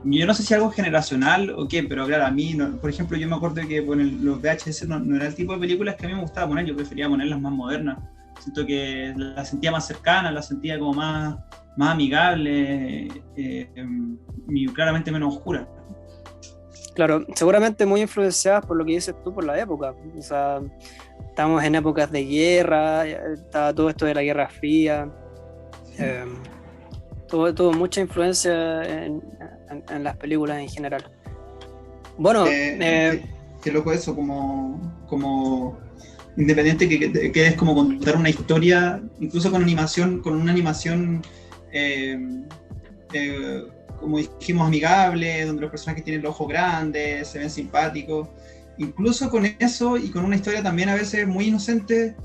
Yo no sé si algo generacional o qué, pero claro, a mí, por ejemplo, yo me acuerdo que los VHS no era el tipo de películas que a mí me gustaba poner, yo prefería ponerlas más modernas. Siento que las sentía más cercanas, las sentía como más amigable, y claramente menos oscura. Claro, seguramente muy influenciadas por lo que dices tú, por la época. O sea, estamos en épocas de guerra, estaba todo esto de la Guerra Fría. Tuvo mucha influencia en las películas en general. Bueno, qué loco eso, como independiente que es como contar una historia, incluso con una animación como dijimos, amigable, donde los personajes tienen los ojos grandes, se ven simpáticos. Incluso con eso y con una historia también a veces muy inocente,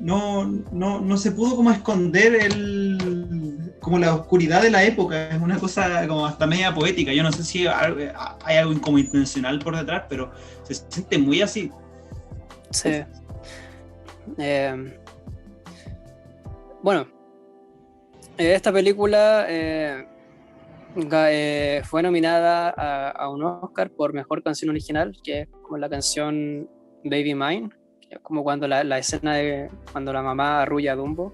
no se pudo como esconder como la oscuridad de la época, es una cosa como hasta media poética. Yo no sé si hay algo como intencional por detrás, pero se siente muy así. Sí. Bueno, esta película fue nominada a un Oscar por Mejor Canción Original, que es como la canción Baby Mine, que es como cuando la escena de cuando la mamá arrulla a Dumbo.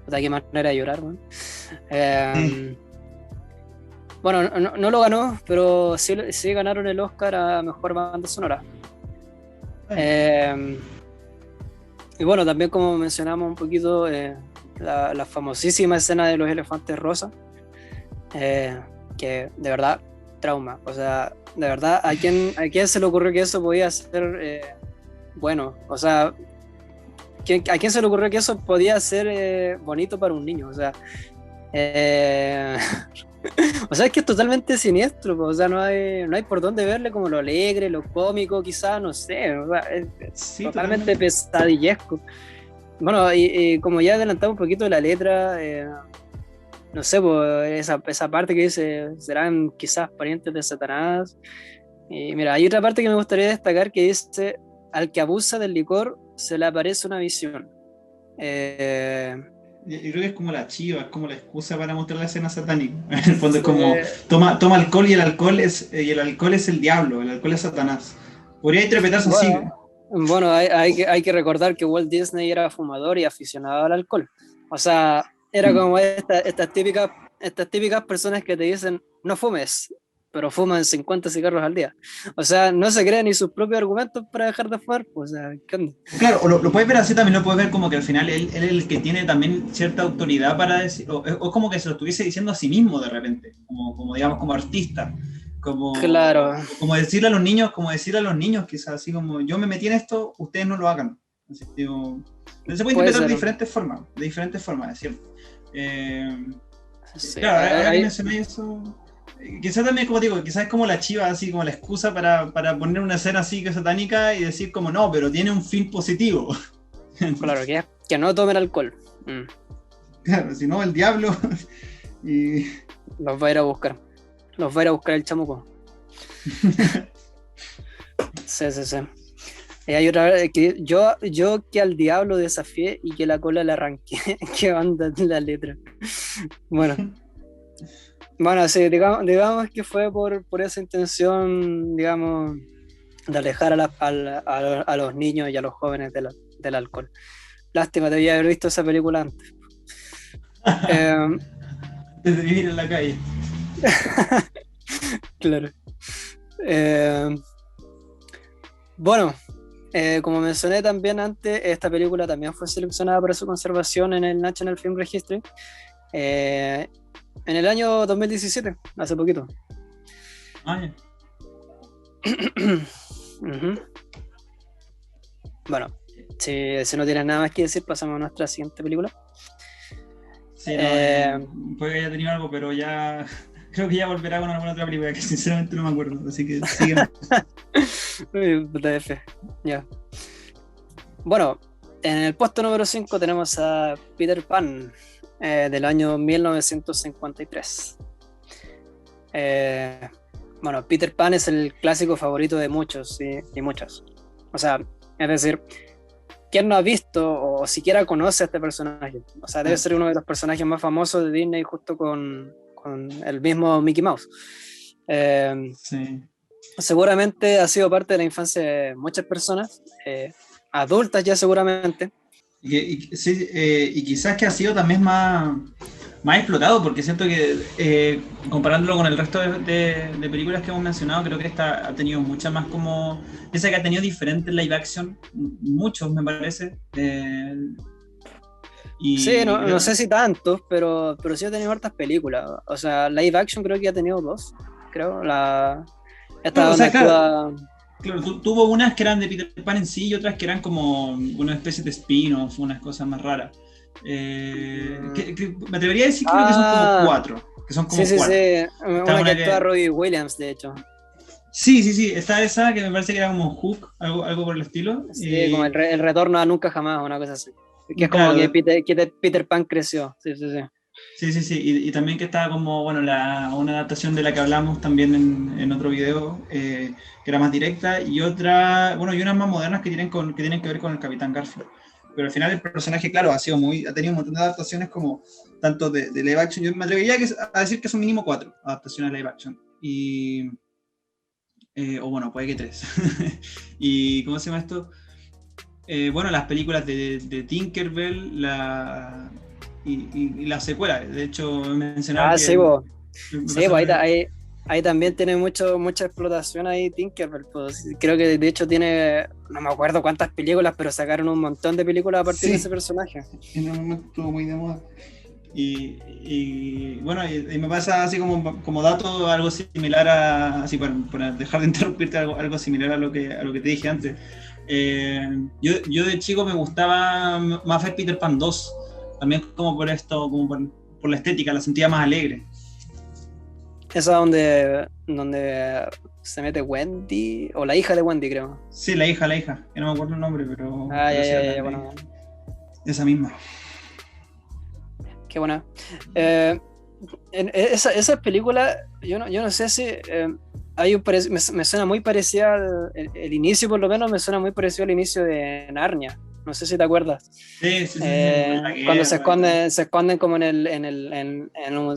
De qué manera de llorar, bueno. Bueno, no lo ganó, pero sí ganaron el Oscar a Mejor Banda Sonora. Y bueno, también como mencionamos un poquito, la famosísima escena de los elefantes rosas, que de verdad, trauma. O sea, de verdad, ¿a quién se le ocurrió que eso podía ser bueno? O sea, ¿a quién se le ocurrió que eso podía ser bonito para un niño? O sea, o sea, es que es totalmente siniestro, o sea, no hay por dónde verle como lo alegre, lo cómico, quizás, no sé, o sea, es Sí, totalmente pesadillesco. Bueno, y como ya adelantamos un poquito de la letra, no sé, pues, esa parte que dice, serán quizás parientes de Satanás. Y mira, hay otra parte que me gustaría destacar que dice, al que abusa del licor se le aparece una visión. Yo creo que es como la chiva, es como la excusa para mostrar la escena satánica. En el fondo es como, Eh, toma alcohol y el alcohol es el diablo, el alcohol es Satanás. Podría interpretarse así. bueno, hay que recordar que Walt Disney era fumador y aficionado al alcohol. O sea, era como estas típicas personas que te dicen, no fumes, pero fuman 50 cigarros al día. O sea, no se creen ni sus propios argumentos para dejar de fumar. Pues, o sea, ¿qué onda? Claro, o lo puedes ver así, también lo puedes ver como que al final él es el que tiene también cierta autoridad para decir, o como que se lo estuviese diciendo a sí mismo de repente, como digamos, como artista. Claro, Como decir a los niños quizás, así como yo me metí en esto, ustedes no lo hagan. Así, digo, se puede puede interpretar ser. de diferentes formas, es cierto. Sí, Claro, ahora que mencioné eso, quizás también, como digo, quizás es como la chiva, así como la excusa para poner una escena así que es satánica y decir como no, pero tiene un fin positivo. claro, que no tomen alcohol. Claro, si no, el diablo. Y... Los va a ir a buscar. Los va a ir a buscar el chamuco. Sí, sí, sí. Y hay otra vez que yo que al diablo desafié y que la cola le arranqué. Qué onda la letra. Bueno, sí, digamos que fue por esa intención, digamos, de alejar a los niños y a los jóvenes del alcohol. Lástima, debía haber visto esa película antes. Desde vivir en la calle. Claro. Bueno, como mencioné también antes, esta película también fue seleccionada para su conservación en el National Film Registry en el año 2017, hace poquito. Ah, ya. Uh-huh. Bueno, si no tienes nada más que decir, pasamos a nuestra siguiente película. Sí, no, puede que haya tenido algo, pero ya creo que ya volverá con alguna otra película que sinceramente no me acuerdo, así que sigamos. DF. Ya. Bueno, en el puesto número 5 tenemos a Peter Pan del año 1953. Bueno, Peter Pan es el clásico favorito de muchos y muchas. O sea, es decir, ¿quién no ha visto o siquiera conoce a este personaje? O sea, debe ser uno de los personajes más famosos de Disney junto con el mismo Mickey Mouse. Sí. Seguramente ha sido parte de la infancia de muchas personas, adultas ya seguramente. Sí, y quizás que ha sido también más explotado, porque siento que comparándolo con el resto de películas que hemos mencionado, creo que esta ha tenido mucha más como... Piensa que ha tenido diferentes live action, muchos me parece. Sí, no sé si tantos, pero sí ha tenido hartas películas. O sea, live action creo que ha tenido 2, creo. Esta Claro, o donde sea, actúa... claro, tuvo unas que eran de Peter Pan en sí y otras que eran como una especie de spin-off, unas cosas más raras. Que me atrevería a decir que creo que son como 4. Que son como sí, 4. una que actúa Robbie Williams, de hecho. Sí, está esa que me parece que era como Hook, algo por el estilo. Sí, como el retorno a Nunca Jamás, una cosa así. Que es como Claro, que Peter Pan creció. Sí. Sí, sí, sí. Y también que estaba como, bueno, una adaptación de la que hablamos también en otro video, que era más directa, y otra, bueno, y unas más modernas que tienen que ver con el Capitán Garfield. Pero al final el personaje, claro, ha tenido un montón de adaptaciones como tanto de live action. Yo me atrevería a decir que son mínimo 4 adaptaciones a live action. O bueno, puede que 3. ¿Y cómo se llama esto? Bueno, las películas de Tinkerbell y las secuelas. De hecho, mencionaba Ah, que sí, pues. me Sí, pasa pues lo mismo. ahí también tiene mucha explotación ahí Tinkerbell. Pues. Creo que de hecho tiene, no me acuerdo cuántas películas, pero sacaron un montón de películas a partir de ese Sí, personaje. en un momento estuvo muy de moda. Bueno, y me pasa así como dato algo similar así para dejar de interrumpirte, algo similar a lo que te dije antes. Yo de chico me gustaba más ver Peter Pan 2 también como por esto, por la estética, la sentía más alegre. Esa donde se mete Wendy, o la hija de Wendy, creo. Sí, la hija, que no me acuerdo el nombre, Ah, pero ya, sí, ya, ya, bueno, esa misma. qué buena. Eh, esa película, yo no sé si me suena muy parecida el inicio, por lo menos me suena muy parecido al inicio de Narnia. No sé si te acuerdas. Sí, sí, sí, sí, como la Cuando guerra y todo. se esconden como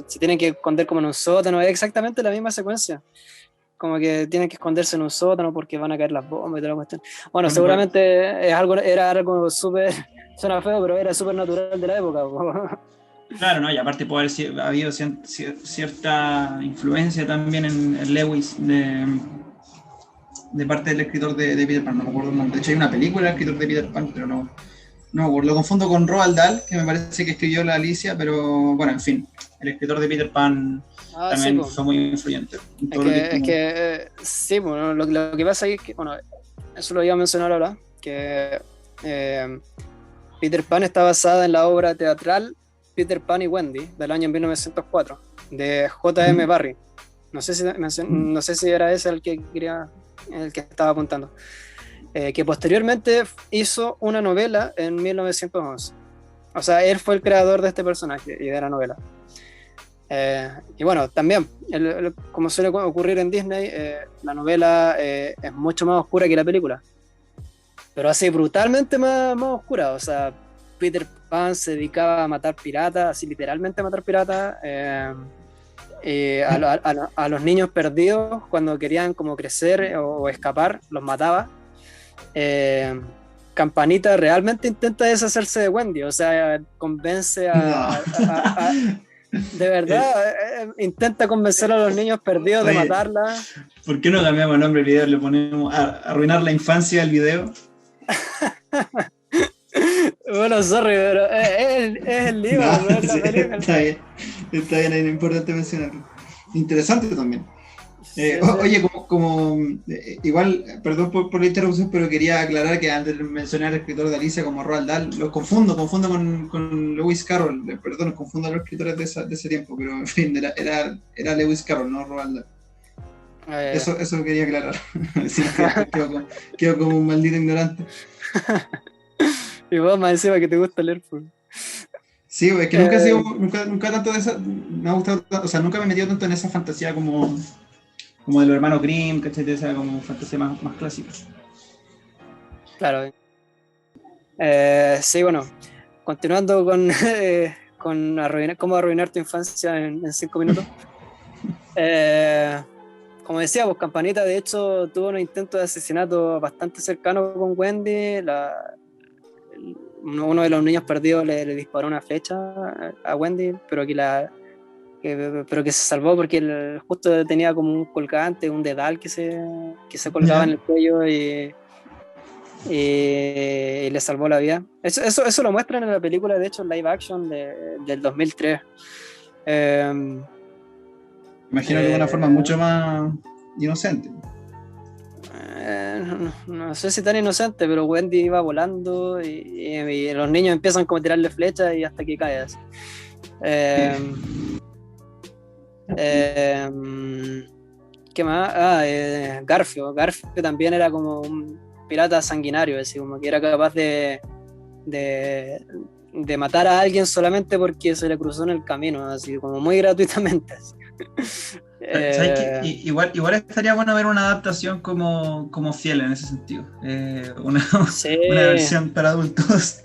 se tienen que esconder como en un sótano, es exactamente la misma secuencia. Como que tienen que esconderse en un sótano porque van a caer las bombas y toda la cuestión. Bueno, Bueno, igual, seguramente era algo súper, suena feo, pero era súper natural de la época. claro, ¿no? Y aparte puede ha habido cierta influencia también en Lewis de parte del escritor de Peter Pan, no me acuerdo el nombre. De hecho, hay una película del escritor de Peter Pan, pero no me acuerdo. Lo confundo con Roald Dahl, que me parece que escribió la Alicia, pero bueno, en fin, el escritor de Peter Pan Ah, sí, también pues. fue muy influyente en todo lo que es como. Sí, bueno, lo que pasa es que, bueno, eso lo iba a mencionar ahora, que eh, Peter Pan está basada en la obra teatral Peter Pan y Wendy del año 1904 de J. M. Ujú. Barrie. No sé si era ese el que estaba apuntando. Que posteriormente hizo una novela en 1911. O sea, él fue el creador de este personaje y de la novela. Y bueno, también, como suele ocurrir en Disney, la novela es mucho más oscura que la película, pero así brutalmente más oscura. O sea, Peter Pan se dedicaba a matar piratas, así literalmente a matar piratas, y a los niños perdidos cuando querían como crecer o escapar, los mataba. Eh, Campanita realmente intenta deshacerse de Wendy, o sea, convence No. de verdad, intenta convencer a los niños perdidos de Oye, matarla. ¿por qué no cambiamos el nombre del video? Le ponemos arruinar la infancia del video. Bueno, sorry, pero es el libro, No, no es la sí, película. está bien, es importante mencionarlo. Interesante también. Sí, sí. Oye, igual, perdón por la interrupción, pero quería aclarar que antes de mencionar al escritor de Alicia como Roald Dahl, los confundo con Lewis Carroll, perdón, confundo a los escritores de ese tiempo, pero en fin, era Lewis Carroll, no Roald Dahl. Eh, Eso quería aclarar. Si no, quedo como un maldito ignorante. y vos más encima que te gusta leer. Pues. Sí, es que nunca he sido, Eh, nunca tanto de esa, me ha gustado, o sea, nunca me he metido tanto en esa fantasía como de los hermanos Grimm, ¿cachai? De esa como fantasía más clásica. claro. Sí, bueno, continuando con cómo arruinar tu infancia en 5 minutos. Eh, Como decía, pues Campanita de hecho tuvo un intento de asesinato bastante cercano con Wendy. Uno de los niños perdidos le disparó una flecha a Wendy, pero que se salvó porque él justo tenía como un colgante, un dedal que se colgaba en ¿Ya? el cuello y le salvó la vida. Eso lo muestran en la película, de hecho, en live action del 2003. Eh, Imagino que de una forma eh, mucho más inocente. no sé si tan inocente, pero Wendy iba volando y los niños empiezan como a tirarle flechas y hasta que cae así. Eh, eh, ¿Qué más? Garfio. Garfio también era como un pirata sanguinario, así como que era capaz de de matar a alguien solamente porque se le cruzó en el camino, así como muy gratuitamente. Así. ¿Sabes qué? Igual estaría bueno ver una adaptación como fiel en ese sentido. Sí. Una versión para adultos.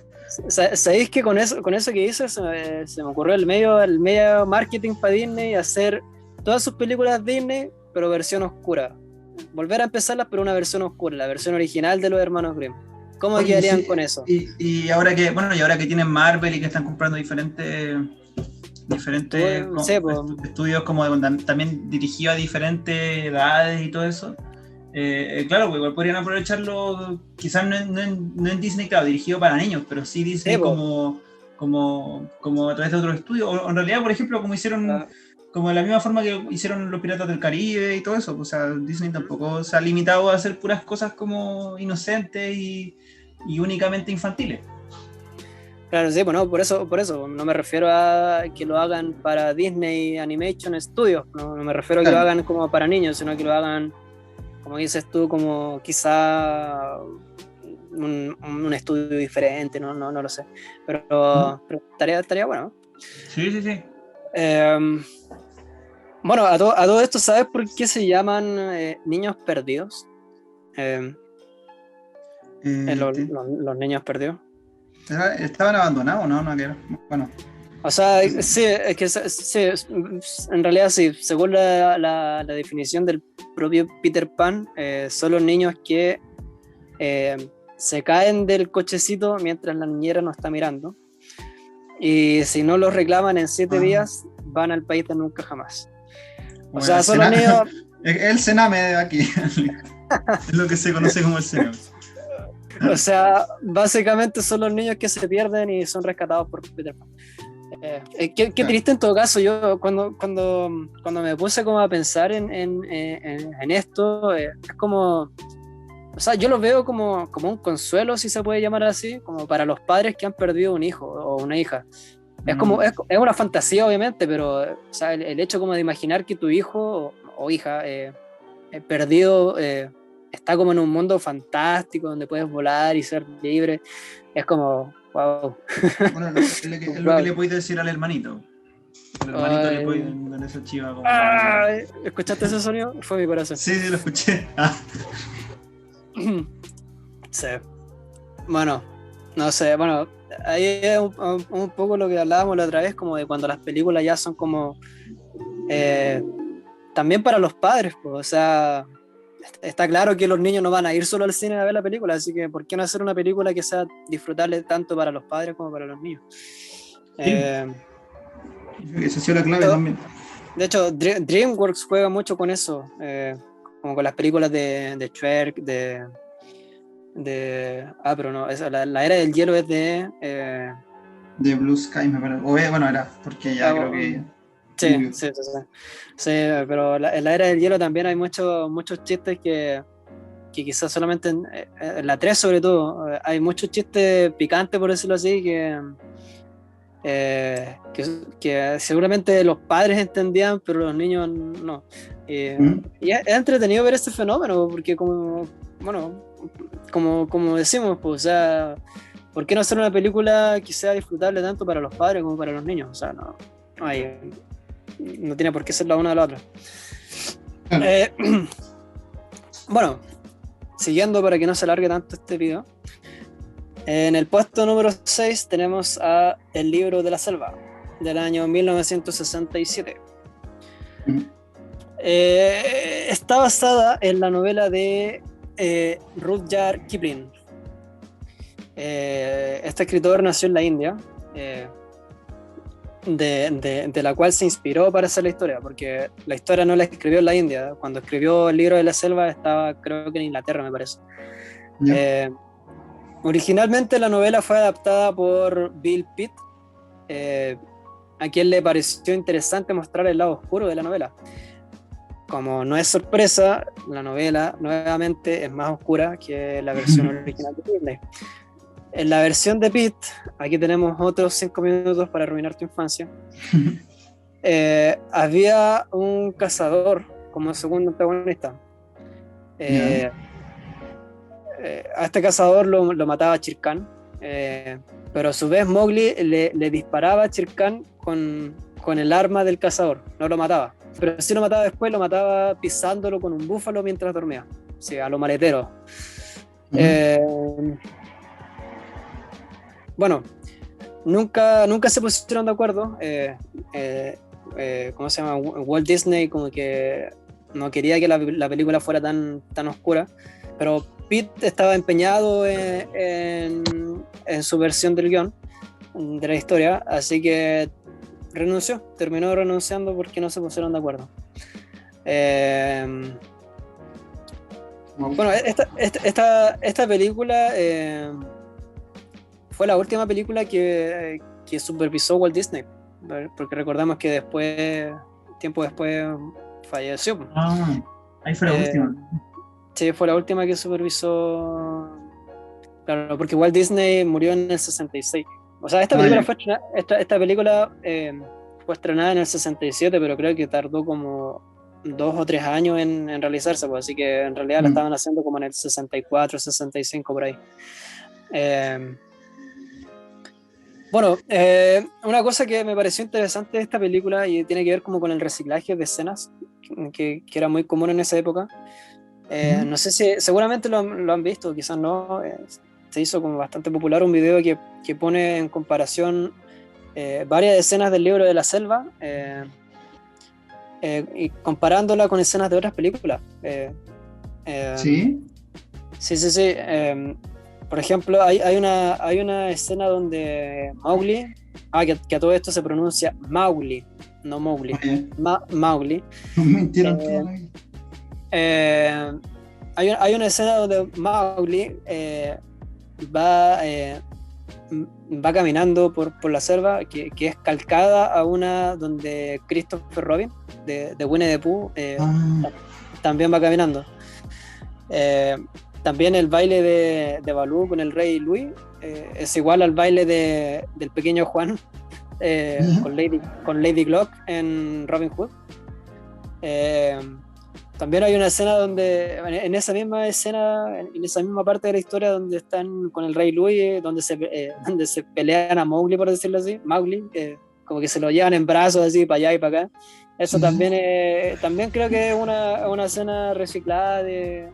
¿Sabéis que con eso que dices se me ocurrió el medio marketing para Disney hacer todas sus películas Disney, pero versión oscura? Volver a empezarlas, pero una versión oscura, la versión original de los hermanos Grimm. ¿Cómo Oye, quedarían sí, con eso? y ahora que tienen Marvel y que están comprando diferentes Sí, pues, estudios como también dirigidos a diferentes edades y todo eso. Claro, pues igual podrían aprovecharlo, quizás no en Disney, claro, dirigido para niños, pero sí Disney sí, pues, como a través de otros estudios, o en realidad, por ejemplo, como hicieron, como de la misma forma que hicieron los Piratas del Caribe y todo eso. O sea, Disney tampoco se ha limitado a hacer puras cosas como inocentes y únicamente infantiles. claro, sí, bueno, por eso, no me refiero a que lo hagan para Disney Animation Studios, no me refiero a que lo hagan como para niños, sino que lo hagan, como dices tú, como quizá un estudio diferente, no lo sé, pero estaría bueno. Sí, sí, sí. Bueno, a todo esto, ¿sabes por qué se llaman niños perdidos? Los niños perdidos. ¿Estaban abandonados, no? Bueno. O sea, sí, es que sí, en realidad sí, según la definición del propio Peter Pan, son los niños que se caen del cochecito mientras la niñera no está mirando, y si no los reclaman en 7 días, van al país de nunca jamás. O sea, son los niños... El cename de aquí. Es lo que se conoce como el cename. O sea, básicamente son los niños que se pierden y son rescatados por Peter Pan. Qué triste en todo caso. Yo cuando me puse como a pensar en esto, es como, o sea, yo lo veo como un consuelo, si se puede llamar así, como para los padres que han perdido un hijo o una hija. Es como, es una fantasía obviamente, pero o sea, el hecho como de imaginar que tu hijo o hija perdido está como en un mundo fantástico donde puedes volar y ser libre, es como wow. Bueno, es lo que le puedes decir al hermanito. El hermanito le puede dar esa chiva como... ¿Escuchaste ese sonido? Fue mi corazón. Sí, lo escuché. Sí. Bueno, no sé, bueno, ahí es un poco lo que hablábamos la otra vez, como de cuando las películas ya son como también para los padres, pues, o sea, está claro que los niños no van a ir solo al cine a ver la película, así que ¿por qué no hacer una película que sea disfrutable tanto para los padres como para los niños? Sí. Esa ha sido la clave también. De hecho, DreamWorks juega mucho con eso, como con las películas de Shrek, pero no, la era del hielo es de Blue Sky, me parece. Bueno, era, porque ya creo que... Sí, pero en la era del hielo también hay muchos chistes que quizás solamente en la 3 sobre todo, hay muchos chistes picantes, por decirlo así, que seguramente los padres entendían, pero los niños no. Y es entretenido ver este fenómeno, porque como decimos, pues, o sea, ¿por qué no hacer una película que sea disfrutable tanto para los padres como para los niños? O sea, no tiene por qué ser la una de la otra. Bueno, siguiendo para que no se alargue tanto este video, en el puesto número 6 tenemos a El libro de la selva, del año 1967. Está basada en la novela de Rudyard Kipling. Este escritor nació en la India, de la cual se inspiró para hacer la historia, porque la historia no la escribió en la India. Cuando escribió El libro de la selva estaba, creo que en Inglaterra, me parece. Originalmente la novela fue adaptada por Bill Pitt, a quien le pareció interesante mostrar el lado oscuro de la novela. Como no es sorpresa, la novela nuevamente es más oscura que la versión original de Disney. En la versión de Pitt, aquí tenemos otros 5 minutos para arruinar tu infancia. Había un cazador como segundo antagonista. A este cazador lo mataba Shere Khan, pero pero a su vez Mowgli le disparaba a Shere Khan con el arma del cazador, no lo mataba. Pero si lo mataba después, lo mataba pisándolo con un búfalo mientras dormía. Sí, a lo maletero. Bueno, nunca se pusieron de acuerdo. ¿Cómo se llama? Walt Disney como que no quería que la película fuera tan oscura, pero Pete estaba empeñado en su versión del guión, de la historia, así que terminó renunciando porque no se pusieron de acuerdo. Bueno, esta película fue la última película que supervisó Walt Disney, porque recordamos que tiempo después falleció. Ahí fue la última. Sí, fue la última que supervisó. Claro, porque Walt Disney murió en el 66. O sea, esta película fue estrenada en el 67, pero creo que tardó como 2 o 3 años en realizarse, pues, así que en realidad la estaban haciendo como en el 64, 65, por ahí. Bueno, una cosa que me pareció interesante de esta película y tiene que ver como con el reciclaje de escenas que era muy común en esa época. No sé si seguramente lo han visto, quizás no. Se hizo como bastante popular un video que pone en comparación varias escenas del libro de la selva y comparándola con escenas de otras películas. ¿Sí? Sí. Por ejemplo, hay una escena donde Mowgli, que a todo esto se pronuncia Mowgli, no Mowgli, Mowgli. Mintieron hay una escena donde Mowgli va caminando por la selva que es calcada a una donde Christopher Robin de Winnie the Pooh también va caminando. También el baile de Baloo con el rey Louis es igual al baile del pequeño Juan con Lady Glock en Robin Hood. También hay una escena donde, en esa misma parte de la historia donde están con el rey Louis, donde se pelean a Mowgli, por decirlo así, Mowgli, como que se lo llevan en brazos así para allá y para acá. Eso también creo que es una escena reciclada de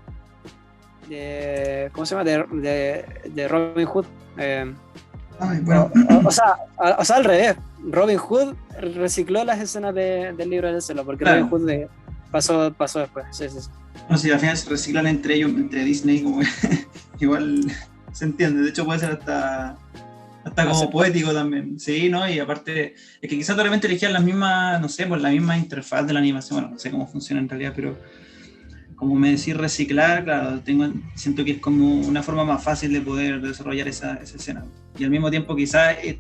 ¿cómo se llama? De Robin Hood. Bueno. O sea, al revés. Robin Hood recicló las escenas del libro de la selva, porque claro. Robin Hood pasó después. Sí. No, si al final se reciclan entre ellos, entre Disney, como igual se entiende. De hecho puede ser hasta como poético también. Sí, ¿no? Y aparte, es que quizás de repente elegían las mismas, no sé, pues la misma interfaz de la animación. Bueno, no sé cómo funciona en realidad, pero como me decís reciclar, claro, siento que es como una forma más fácil de poder desarrollar esa escena. Y al mismo tiempo quizás es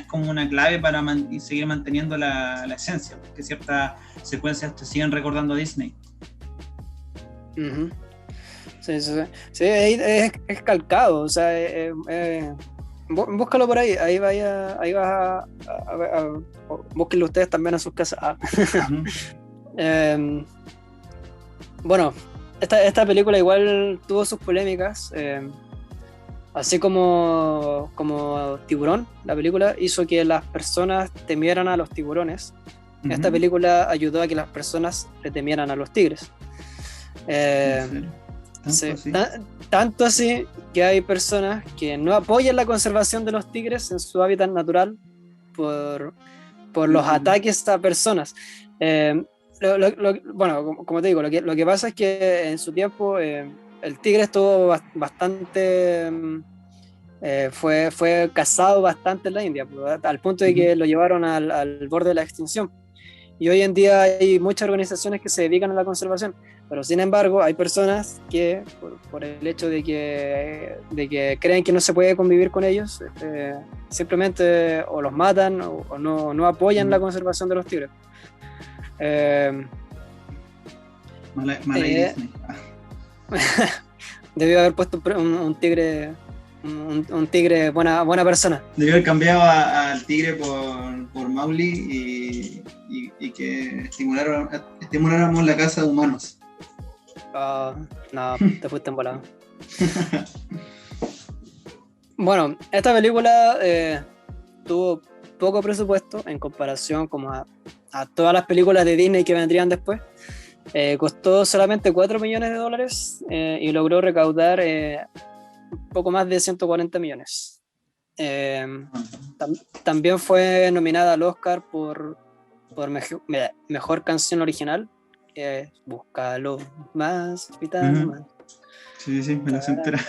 como una clave para seguir manteniendo la esencia, porque ciertas secuencias te siguen recordando a Disney. Uh-huh. Sí, es calcado, o sea, búscalo por ahí vas a búsquenlo ustedes también a sus casas. Uh-huh. Bueno, esta película igual tuvo sus polémicas, así como Tiburón, la película hizo que las personas temieran a los tiburones. Uh-huh. Esta película ayudó a que las personas le temieran a los tigres. Tanto así que hay personas que no apoyan la conservación de los tigres en su hábitat natural por los ataques a personas. Bueno, como te digo, lo que pasa es que en su tiempo el tigre estuvo bastante fue cazado bastante en la India, al punto de que lo llevaron al borde de la extinción, y hoy en día hay muchas organizaciones que se dedican a la conservación, pero sin embargo hay personas que por el hecho de que creen que no se puede convivir con ellos, simplemente o los matan o no apoyan la conservación de los tigres. Mala Disney. Debió haber puesto un tigre buena persona. Debió haber cambiado al tigre por Mowgli y que estimuláramos la caza de humanos. No, te fuiste embolado. Bueno, esta película tuvo poco presupuesto en comparación como a todas las películas de Disney que vendrían después. Costó solamente $4 millones y logró recaudar poco más de 140 millones. Eh, También fue nominada al Oscar por mejor canción original. Búscalo más, Vitano, más. Sí, sí, me la sé entera.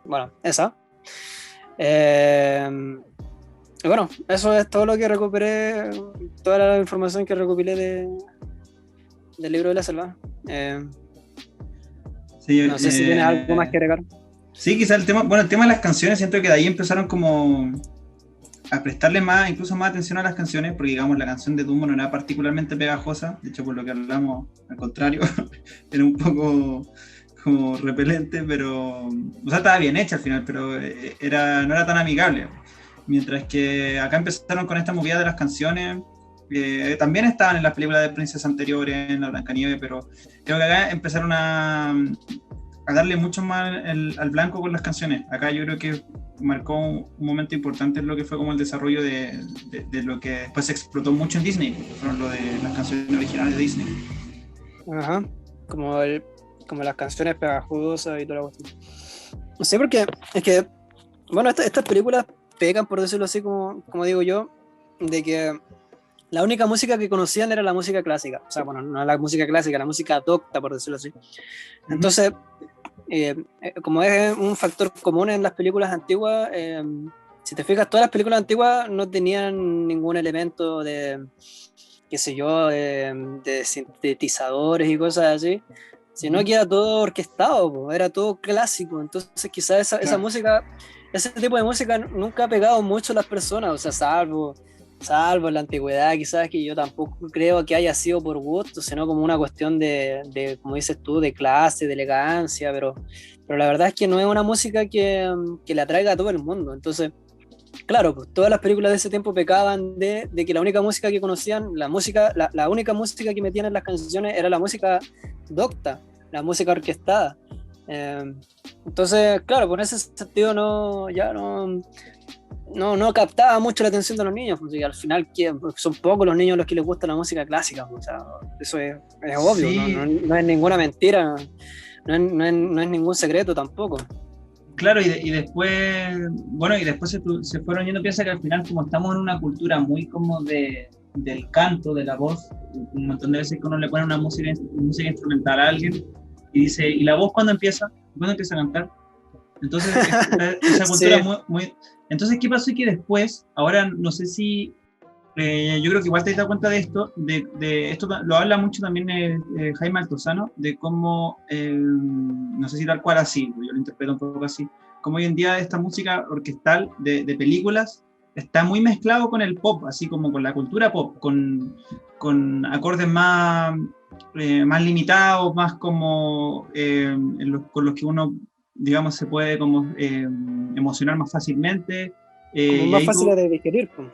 Bueno, esa. Y bueno, eso es todo lo que recuperé, toda la información que recopilé del libro de la selva. Sí, No sé si tienes algo más que agregar. sí, quizás el tema de las canciones, siento que de ahí empezaron como a prestarle más, incluso más atención a las canciones, porque digamos la canción de Dumbo no era particularmente pegajosa, de hecho por lo que hablamos, al contrario, era un poco como repelente, pero, o sea, estaba bien hecha al final, pero no era tan amigable. Mientras que acá empezaron con esta movida de las canciones, también estaban en las películas de princesas anteriores, en la Blancanieves, pero creo que acá empezaron a darle mucho más al blanco con las canciones. Acá yo creo que marcó un momento importante en lo que fue como el desarrollo de lo que después se explotó mucho en Disney, fueron lo de las canciones originales de Disney. Ajá, como las canciones pegajosas y toda la cuestión. No sé, porque es que, bueno, estas películas pegan, por decirlo así, como digo yo, de que la única música que conocían era la música clásica. O sea, bueno, no la música clásica, la música docta, por decirlo así. Entonces, como es un factor común en las películas antiguas, si te fijas, todas las películas antiguas no tenían ningún elemento de, qué sé yo, de sintetizadores y cosas así, sino que era todo orquestado, po, era todo clásico. Entonces, quizás esa música, ese tipo de música nunca ha pegado mucho a las personas, o sea, salvo en la antigüedad, quizás, que yo tampoco creo que haya sido por gusto, sino como una cuestión como dices tú, de clase, de elegancia, pero la verdad es que no es una música que la atraiga a todo el mundo. Entonces, claro, pues todas las películas de ese tiempo pecaban de que la única música que conocían, la única música que metían en las canciones era la música docta, la música orquestada. Entonces, claro, por ese sentido no captaba mucho la atención de los niños, porque al final son pocos los niños a los que les gusta la música clásica, o sea, eso es obvio, Sí. no es ninguna mentira, no es ningún secreto tampoco. Claro, y después, bueno, y después se fueron yendo, piensa que al final como estamos en una cultura muy como del canto, de la voz, un montón de veces que uno le pone una música instrumental a alguien y dice, ¿y la voz cuándo empieza? ¿Cuándo empieza a cantar? Entonces, esa cultura Sí. muy... Entonces, ¿qué pasó? Que después, ahora no sé si... yo creo que igual te has dado cuenta de esto, de esto lo habla mucho también Jaime Altozano, de cómo, no sé si tal cual así, yo lo interpreto un poco así, como hoy en día esta música orquestal de películas está muy mezclado con el pop, así como con la cultura pop, con acordes más limitados, más como con los que uno, digamos, se puede como emocionar más fácilmente. Como Y más ahí fácil tú, de digerir, pues.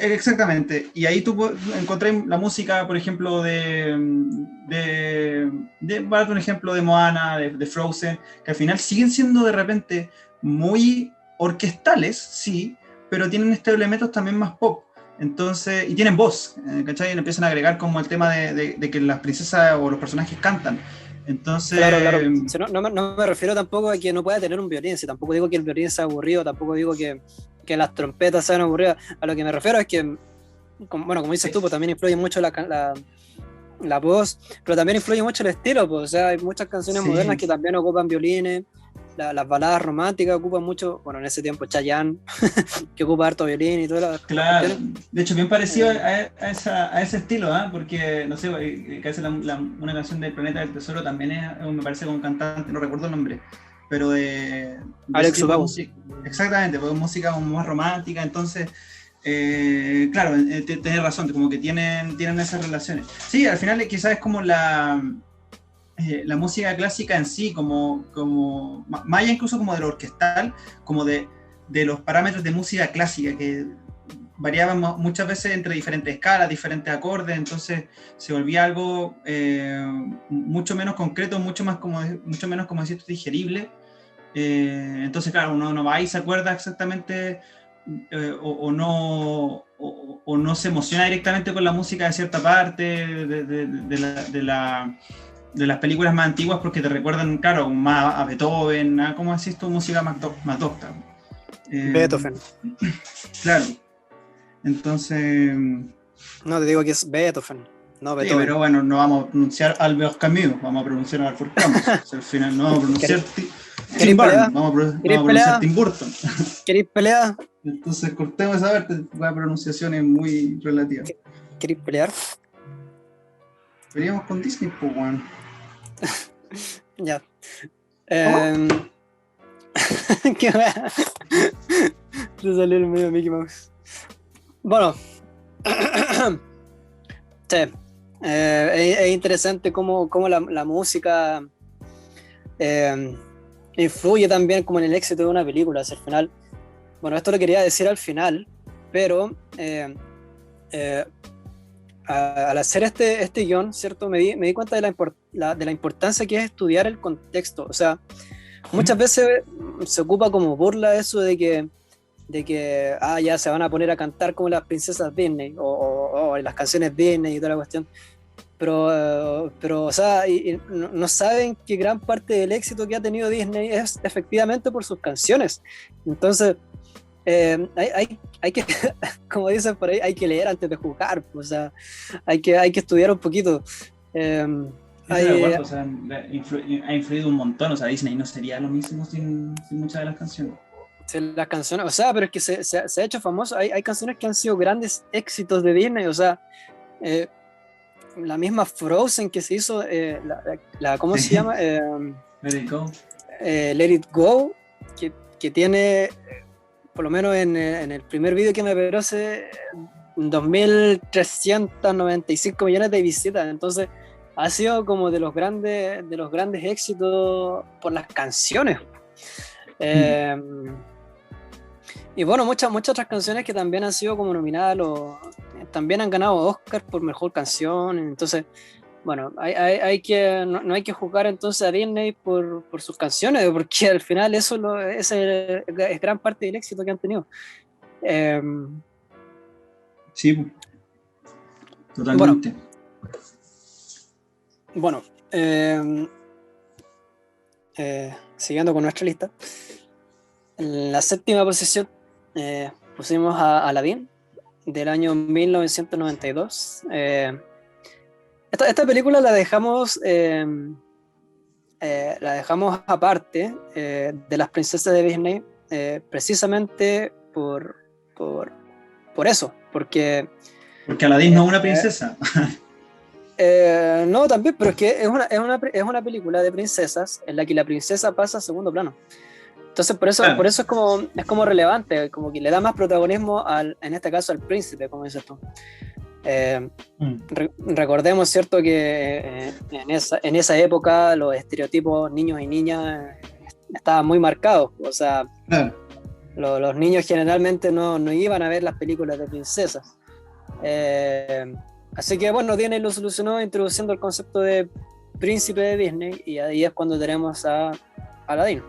exactamente, y ahí tú encontrás la música, por ejemplo, voy a dar un ejemplo de Moana, de Frozen, que al final siguen siendo de repente muy orquestales, sí, pero tienen estos elementos también más pop. Entonces, y tienen voz, ¿cachai? Y empiezan a agregar como el tema de que las princesas o los personajes cantan. Claro, claro. Entonces, Si no me refiero tampoco a que no pueda tener un violín, si tampoco digo que el violín sea aburrido, tampoco digo que las trompetas sean aburridas. A lo que me refiero es que, como dices tú, pues también influye mucho la voz, pero también influye mucho el estilo, pues, o sea, hay muchas canciones modernas sí. que también ocupan violines, las baladas románticas ocupan mucho, bueno, en ese tiempo Chayanne, que ocupa harto violín y todas las Claro, cuestiones. de hecho bien parecido Eh, a ese estilo, ¿eh? Porque, no sé, que hace una canción del Planeta del Tesoro también me parece con un cantante, no recuerdo el nombre, pero de ese Alex tipo de Ubago. música, exactamente, pues música como más romántica, entonces, claro, tenés razón, como que tienen esas relaciones. Sí, al final quizás es como la música clásica en sí, como más allá incluso como de lo orquestal, como de los parámetros de música clásica que variaban muchas veces entre diferentes escalas, diferentes acordes, entonces se volvía algo mucho menos concreto, mucho menos, como decís tú, digerible, Entonces, claro, uno no va y se acuerda exactamente o no se emociona directamente con la música de cierta parte de las películas más antiguas porque te recuerdan, claro, más a Beethoven, a cómo decís tu música más docta. Beethoven. Claro. Entonces... No, te digo que es Beethoven, no Sí, Beethoven. pero bueno, no vamos a pronunciar Albert Camus, vamos a pronunciar Alfred Camus. Al final no vamos a pronunciar Tim Burton, vamos a pronunciar Tim Burton. ¿Queréis pelear? Entonces cortemos esa parte, la pronunciación es muy relativa. ¿Queréis pelear? Veríamos con Disney, pues bueno. Ya. ¿Qué wea? Te salió el medio Mickey Mouse. Bueno. Sí. Es interesante cómo la música influye también como en el éxito de una película. Hacia el final, bueno, esto lo quería decir al final, pero al hacer este guión, ¿cierto? Me di cuenta de la importancia que es estudiar el contexto. O sea, muchas veces se ocupa como burla eso de que ya se van a poner a cantar como las princesas Disney o las canciones Disney y toda la cuestión. Pero o sea, y no saben que gran parte del éxito que ha tenido Disney es efectivamente por sus canciones. Entonces, hay que, como dicen por ahí, hay que leer antes de juzgar. O sea, hay que estudiar un poquito. O sea, ha influido un montón. O sea, Disney no sería lo mismo sin muchas de las canciones. Las canciones, o sea, pero es que se ha hecho famoso. Hay canciones que han sido grandes éxitos de Disney. O sea, la misma Frozen que se hizo, ¿cómo se llama? Let It Go. Let It Go, que tiene, por lo menos en el primer vídeo que me aparece, 2.395 millones de visitas. Entonces, ha sido como de los grandes éxitos por las canciones. Y bueno, muchas otras canciones que también han sido como nominadas, también han ganado Oscar por mejor canción. Entonces, bueno, no hay que juzgar entonces a Disney por sus canciones, porque al final ese es gran parte del éxito que han tenido. Sí, totalmente. Bueno, siguiendo con nuestra lista, en la séptima posición pusimos a Aladdin del año 1992. Esta película la dejamos aparte de las princesas de Disney, precisamente por eso, porque Aladdin no es una princesa. No, también, pero es que es una película de princesas en la que la princesa pasa a segundo plano. Entonces por eso es como relevante, como que le da más protagonismo en este caso al príncipe, como dices tú. Recordemos, cierto, que en esa época los estereotipos niños y niñas estaban muy marcados. O sea, los niños generalmente no iban a ver las películas de princesas. Así que bueno, Disney lo solucionó introduciendo el concepto de príncipe de Disney, y ahí es cuando tenemos a Aladdin.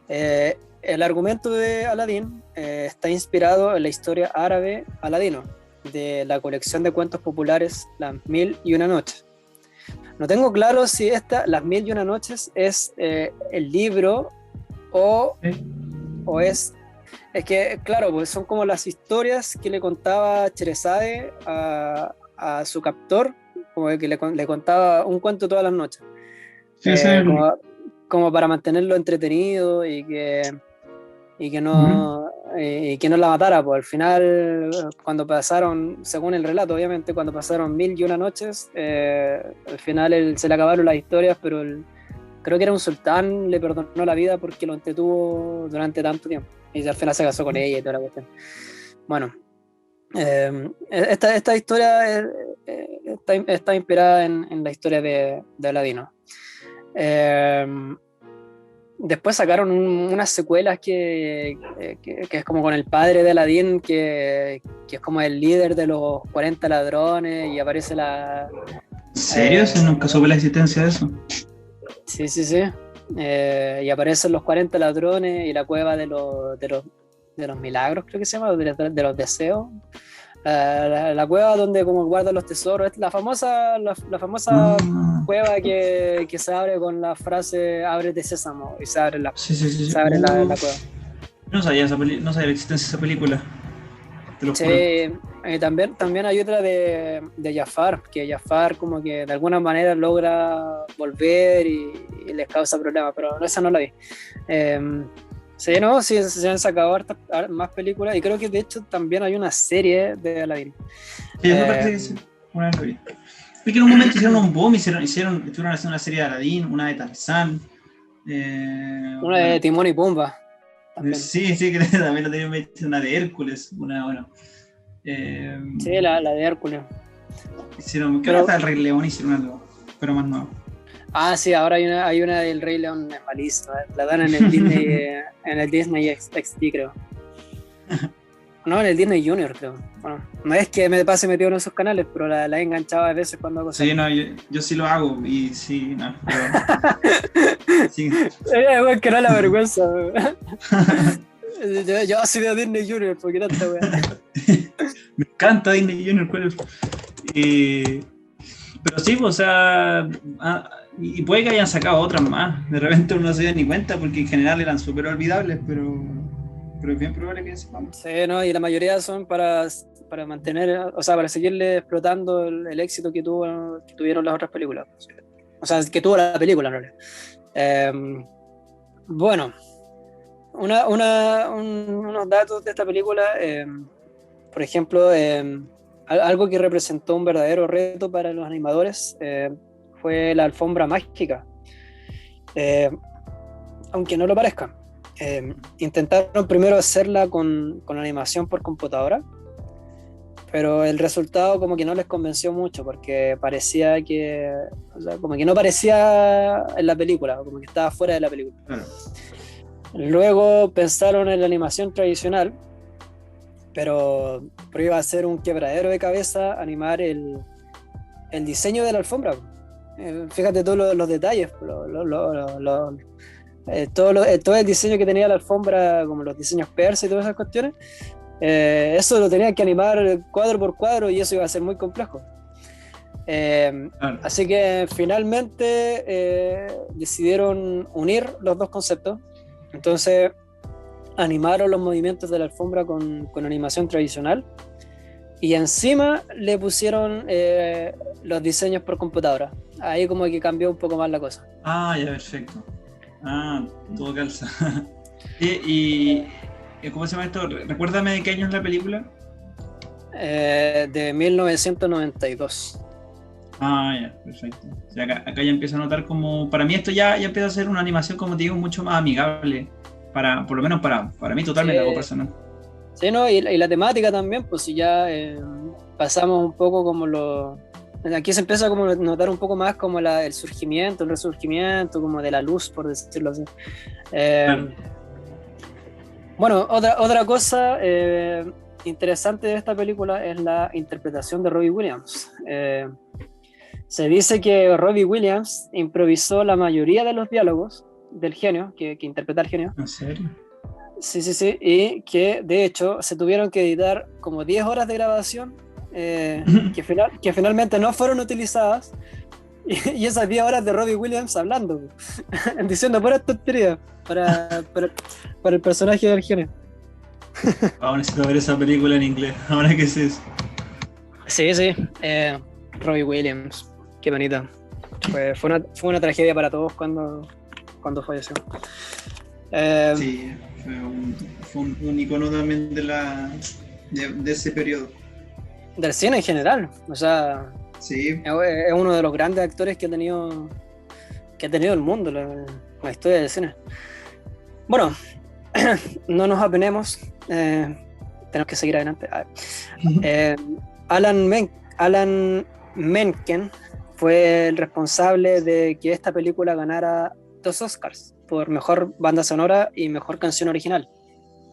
El argumento de Aladdin está inspirado en la historia árabe Aladino, de la colección de cuentos populares Las Mil y Una Noches. No tengo claro si Las Mil y Una Noches es el libro o es que, claro, pues son como las historias que le contaba Sherezade a su captor, como que le contaba un cuento todas las noches. Sí, como para mantenerlo entretenido y que no la matara. Pues al final, cuando pasaron, según el relato, obviamente, cuando pasaron 1001 noches, al final se le acabaron las historias, pero creo que era un sultán, le perdonó la vida porque lo entretuvo durante tanto tiempo, y al final se casó con ella y toda la cuestión. Bueno, esta historia está inspirada en la historia de Aladino. Después sacaron unas secuelas que es como con el padre de Aladdin, que es como el líder de los 40 ladrones, y aparece la... ¿En serio? Nunca supe la existencia de eso. Sí. y aparecen los 40 ladrones y la cueva de los milagros, creo que se llama, de los deseos. La cueva donde como guardan los tesoros, es la famosa Ah, cueva que se abre con la frase ábrete sésamo y se abre sí, sí, sí, sí. se abre la cueva. No sabía no sabía la existencia de esa película, te lo Sí, juro. también hay otra de Jafar, que Jafar como que de alguna manera logra volver y les causa problemas, pero esa no la vi. Sí, no, sí, se han sacado más películas y creo que de hecho también hay una serie de Aladdin. Sí, me parece que sí, una vez lo vi. Vi que en un momento hicieron un boom, estuvieron haciendo una serie de Aladdin, una de Tarzán. Una de Bueno, Timón y Pumba también. sí, sí, que también lo tenían hecho, una de Hércules, una, bueno. Eh, Sí, la de Hércules. Hicieron, creo que Pero, hasta el Rey León hicieron algo, pero más nuevo. sí, ahora hay una del Rey León, es malísima. La dan en el Disney, XD, creo. No, en el Disney Junior, creo. Bueno, no es que me pase metido en esos canales, pero la he enganchado a veces cuando hago Sí, zapping. no, yo sí lo hago y sí, no, pero, sí. Es que no la vergüenza. Yo sí veo Disney Junior, porque no esta wea. Me encanta Disney Junior, ¿cuál es? Pero sí, pues, o sea, y puede que hayan sacado otras más. De repente uno no se dio ni cuenta porque en general eran súper olvidables, pero es bien probable que sepamos. Sí, no, y la mayoría son para mantener, o sea, para seguirle explotando el éxito que tuvieron las otras películas. O sea, que tuvo la película, en realidad. Bueno, unos datos de esta película, por ejemplo, algo que representó un verdadero reto para los animadores fue la alfombra mágica. Aunque no lo parezca. Intentaron primero hacerla con animación por computadora, pero el resultado como que no les convenció mucho porque parecía que, o sea, como que no parecía en la película, como que estaba fuera de la película. Claro. Luego pensaron en la animación tradicional, pero iba a ser un quebradero de cabeza animar el diseño de la alfombra. Fíjate todos los detalles, todo el diseño que tenía la alfombra, como los diseños persas y todas esas cuestiones, eso lo tenían que animar cuadro por cuadro y eso iba a ser muy complejo. Claro. Así que finalmente decidieron unir los dos conceptos. Entonces animaron los movimientos de la alfombra con animación tradicional y encima le pusieron los diseños por computadora. Ahí como que cambió un poco más la cosa. Ah, ya, perfecto. Todo calza. y ¿cómo se llama esto? Recuérdame de qué año es la película. De 1992. Ya, perfecto. O sea, acá ya empiezo a notar como. Para mí esto ya empieza a ser una animación, como te digo, mucho más amigable. Por lo menos para mí, totalmente, algo personal. Sí, ¿no? Y la temática también, pues si ya pasamos un poco como aquí se empieza como a notar un poco más como el surgimiento, el resurgimiento, como de la luz, por decirlo así. Claro. Bueno, otra cosa interesante de esta película es la interpretación de Robbie Williams. Se dice que Robbie Williams improvisó la mayoría de los diálogos del genio, que interpreta al genio. ¿En serio? Sí, y que de hecho se tuvieron que editar como 10 horas de grabación que finalmente no fueron utilizadas y esas 10 horas de Robbie Williams hablando, diciendo puras tonterías para el personaje del genio. Ahora necesito ver esa película en inglés, ahora que es eso. Sí, Robbie Williams, qué bonita. Fue una tragedia para todos cuando falleció. Sí, fue un icono también de ese periodo. Del cine en general, o sea, Sí. es uno de los grandes actores que ha tenido el mundo, la historia del cine. Bueno, no nos apenemos, tenemos que seguir adelante. Alan Menken fue el responsable de que esta película ganara 2 Oscars por mejor banda sonora y mejor canción original.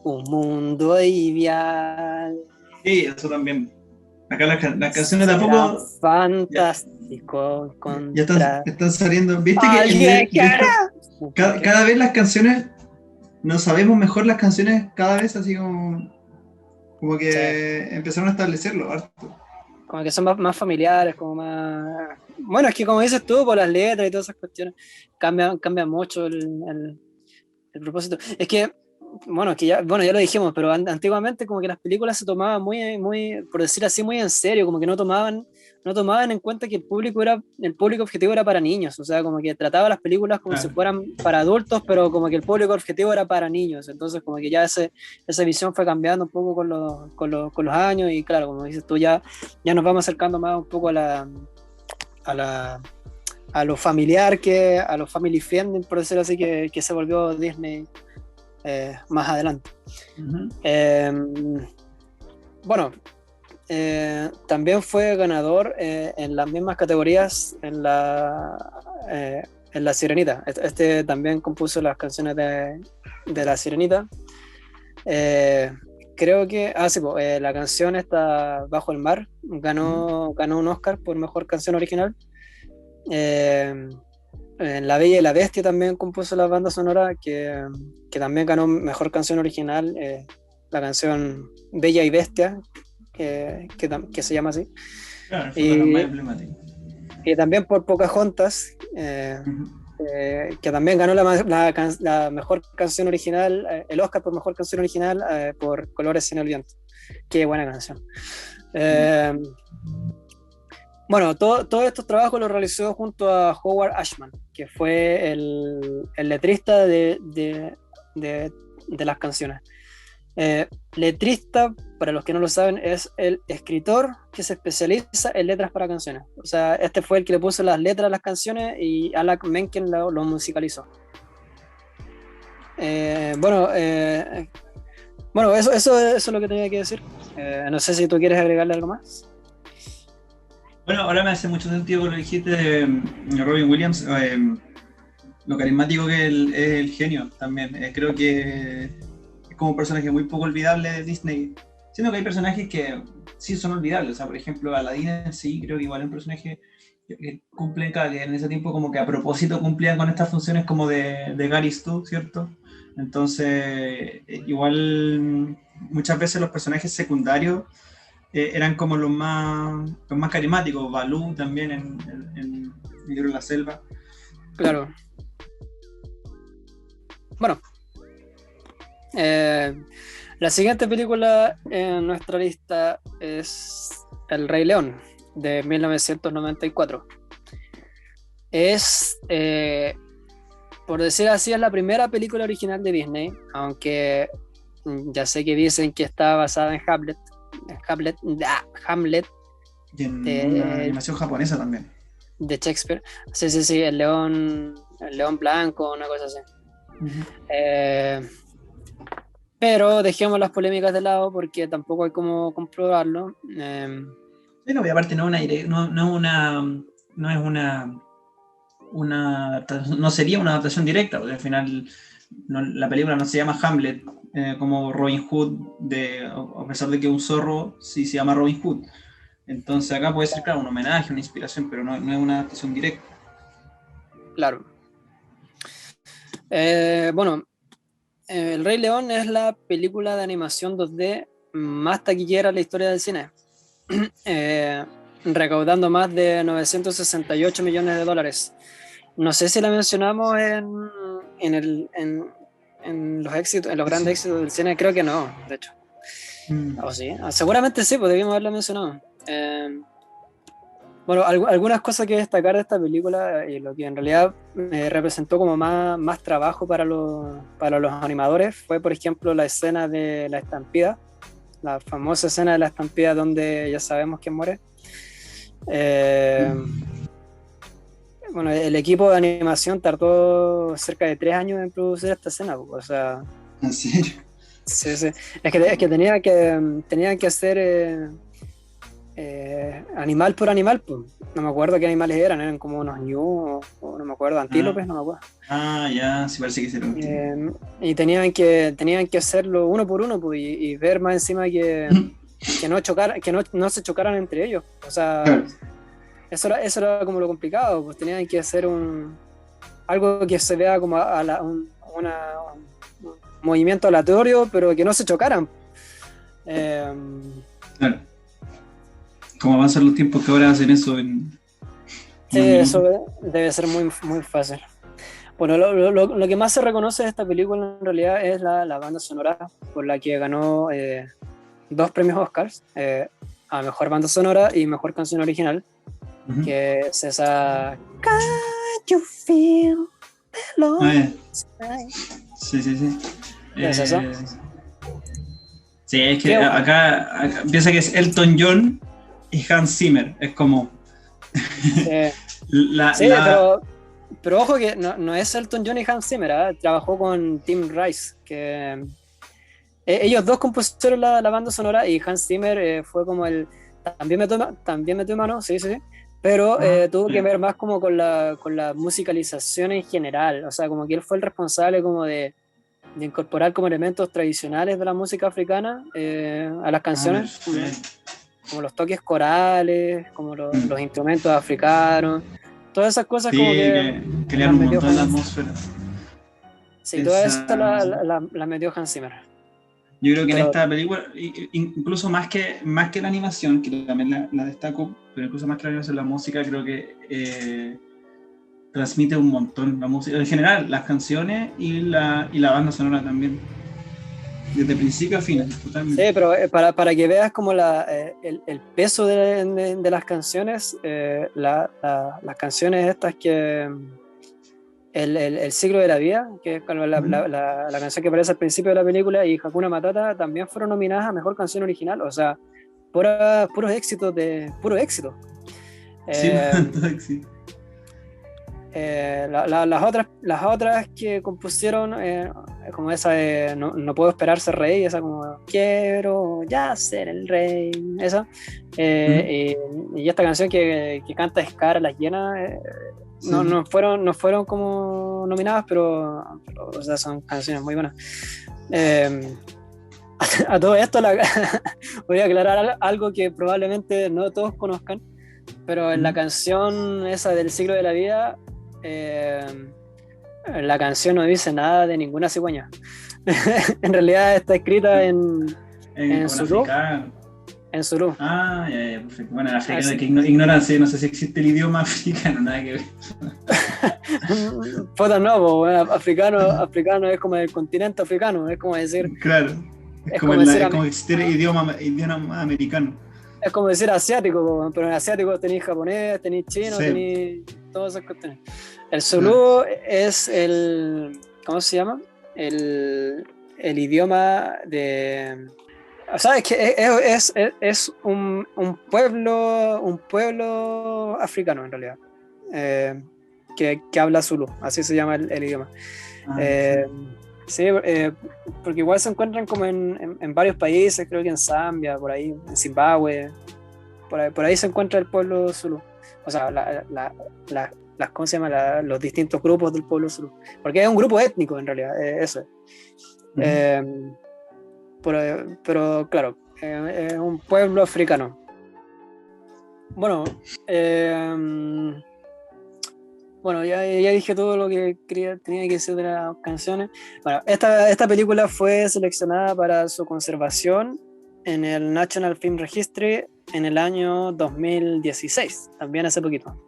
Un mundo ideal. Sí, eso también. Acá las canciones Será tampoco fantástico ya contra están saliendo. ¿Viste que alguien que de esto, hará? cada vez las canciones, nos sabemos mejor las canciones cada vez así como Sí, que empezaron a establecerlo harto. como que son más familiares, como más... Bueno, es que como dices tú, por las letras y todas esas cuestiones, cambia mucho el propósito. Es que, bueno, ya lo dijimos, pero antiguamente como que las películas se tomaban por decir así, muy en serio, como que no tomaban en cuenta que el público objetivo era para niños, o sea, como que trataba las películas como si Claro. fueran para adultos, pero como que el público objetivo era para niños, entonces como que ya esa visión fue cambiando un poco con los años y claro, como dices tú, ya nos vamos acercando más un poco a la a lo familiar, a lo family friendly, por decirlo así, que se volvió Disney más adelante. Uh-huh. Bueno, también fue ganador en las mismas categorías en La Sirenita. Este también compuso las canciones de La Sirenita. Creo que, sí, la canción está Bajo el Mar, ganó un Oscar por mejor canción original. En La Bella y la Bestia también compuso la banda sonora que también ganó mejor canción original, la canción Bella y Bestia, que se llama así. Claro, fue de los más emblemáticos. Y también por Pocahontas, que también ganó la mejor canción original, el Oscar por mejor canción original por Colores en el Viento. Qué buena canción. Bueno, todos estos trabajos los realizó junto a Howard Ashman, que fue el letrista de las canciones. Letrista, para los que no lo saben, es el escritor que se especializa en letras para canciones. O sea, este fue el que le puso las letras a las canciones y Alan Menken lo musicalizó. Bueno, eso es lo que tenía que decir. No sé si tú quieres agregarle algo más. Bueno, ahora me hace mucho sentido lo que dijiste de Robin Williams, lo carismático que es el genio también. Creo que es como un personaje muy poco olvidable de Disney. Siendo que hay personajes que sí son olvidables. O sea, por ejemplo, Aladdin en sí, creo que igual es un personaje que cumple, que en ese tiempo como que a propósito cumplían con estas funciones como de Gary Stu, ¿cierto? Entonces, igual muchas veces los personajes secundarios eran como los más carismáticos. Balú también en Libro de la Selva. Claro. Bueno, la siguiente película en nuestra lista es El Rey León, de 1994. Es, por decir así, es la primera película original de Disney, aunque ya sé que dicen que está basada en Hamlet Y en una animación japonesa también. de Shakespeare. Sí, el león blanco, una cosa así. Uh-huh. Pero dejemos las polémicas de lado porque tampoco hay cómo comprobarlo. Sí, no, y aparte no sería una adaptación directa, porque al final la película no se llama Hamlet como Robin Hood, a pesar de que un zorro sí se llama Robin Hood. Entonces acá puede ser, claro, un homenaje, una inspiración, pero no es una adaptación directa. Claro. Bueno, El Rey León es la película de animación 2D más taquillera en la historia del cine, recaudando más de 968 millones de dólares. No sé si la mencionamos en los éxitos, en los grandes éxitos del cine, creo que no, de hecho. ¿O sí? Seguramente sí, pues debimos haberla mencionado. Bueno, algunas cosas que destacar de esta película y lo que en realidad representó como más trabajo para los animadores fue, por ejemplo, la escena de la estampida, la famosa escena de la estampida donde ya sabemos quién muere. Bueno, el equipo de animación tardó cerca de 3 años en producir esta escena, o sea... ¿En serio? Sí. Es que tenían que hacer animal por animal, pues. No me acuerdo qué animales eran como unos ñu, o no me acuerdo, antílopes, no me acuerdo. Ya, sí parece que hicieron. Y tenían que hacerlo uno por uno, pues, y ver más encima que no se chocaran entre ellos. O sea, Claro. eso era como lo complicado, pues tenían que hacer algo que se vea como un movimiento aleatorio, pero que no se chocaran. Claro. Como avanzan los tiempos que ahora hacen eso en Sí, unos minutos. eso debe ser muy, muy fácil. Bueno, lo que más se reconoce de esta película en realidad es la banda sonora, por la que ganó 2 premios Oscars, a Mejor Banda Sonora y Mejor Canción Original, Ujú. que es esa Can't you feel the love Ah, ya. tonight? Sí, sí, sí. ¿Qué es eso? Sí, es que ¿Qué? acá piensa que es Elton John y Hans Zimmer. Es como Sí, la, sí, la, pero ojo que no es Elton John y Hans Zimmer, ¿ah? Trabajó con Tim Rice, que ellos dos compusieron la banda sonora y Hans Zimmer fue como también metió mano, sí, sí, sí, pero tuvo que ver más como con la musicalización en general, o sea, como que él fue el responsable como de incorporar como elementos tradicionales de la música africana a las canciones, perfecto. como los toques corales, como los instrumentos africanos, todas esas cosas Sí, como que que las crean un metió montón la atmósfera. sí, todas esas Esa, las metió Hans Zimmer. yo creo que en Pero esta película, incluso más que la animación, que también la destaco, pero incluso más que la animación, la música creo que transmite un montón. La música, en general, las canciones y la banda sonora también. Desde principio a fin, sí, totalmente. pero para que veas como el peso de las canciones, las canciones estas que el ciclo de la vida, que es como Ujú. la canción que aparece al principio de la película, y Hakuna Matata también fueron nominadas a Mejor Canción Original, o sea, puros éxitos puro éxito. Sí, Eh, sí. las otras que compusieron, como esa de no puedo esperar ser rey, esa como quiero ya ser el rey, esa, Ujú. y esta canción que canta Scar, Las Llenas, Sí, sí. no fueron como nominadas, pero o sea, son canciones muy buenas. Eh, a todo esto voy a aclarar algo que probablemente no todos conozcan, pero en la Ujú. canción esa del ciclo de la vida, eh, la canción no dice nada de ninguna cigüeña. En realidad está escrita en Con Zulu, africano. en Zulu. Ah, ya, ya, perfecto. Bueno, el africano, Así. que ignorancia, no sé si existe el idioma africano, nada que ver. Puta no, po, weón, africano es como el continente africano, Claro, es como decir, es como existir idioma americano. es como decir asiático, po, weón, pero en asiático tenéis japonés, tenéis chino, Sí, tenéis todas esas cuestiones. El claro. Zulu es ¿cómo se llama? El idioma de. O sea, es que es un pueblo africano en realidad, que habla Zulu, así se llama el idioma. Ah, Eh, perfecto. sí, porque igual se encuentran como en varios países, creo que en Zambia, por ahí, en Zimbabue, por ahí se encuentra el pueblo Zulu. O sea, ¿cómo se llama? Los distintos grupos del pueblo Zulu. Porque es un grupo étnico en realidad, eso es. Ujú. Eh, pero claro, es un pueblo africano. Bueno, bueno, ya dije todo lo que tenía que decir de las canciones. Bueno, esta película fue seleccionada para su conservación en el National Film Registry en el año 2016, también hace poquito.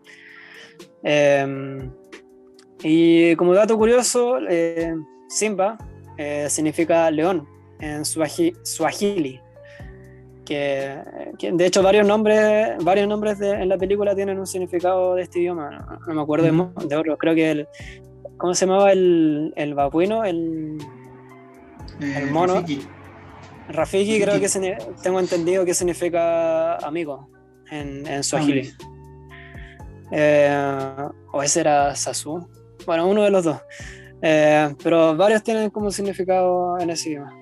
Y como dato curioso, Simba significa león en Swahili, que de hecho varios nombres en la película tienen un significado de este idioma, no me acuerdo Ujú. de otros, creo que ¿cómo se llamaba el babuino? El mono, Rafiki. Rafiki, creo que Rafiki. tengo entendido que significa amigo en Ah, mira. Swahili. O ese era Sasu, bueno, uno de los dos. Pero varios tienen como significado en ese idioma.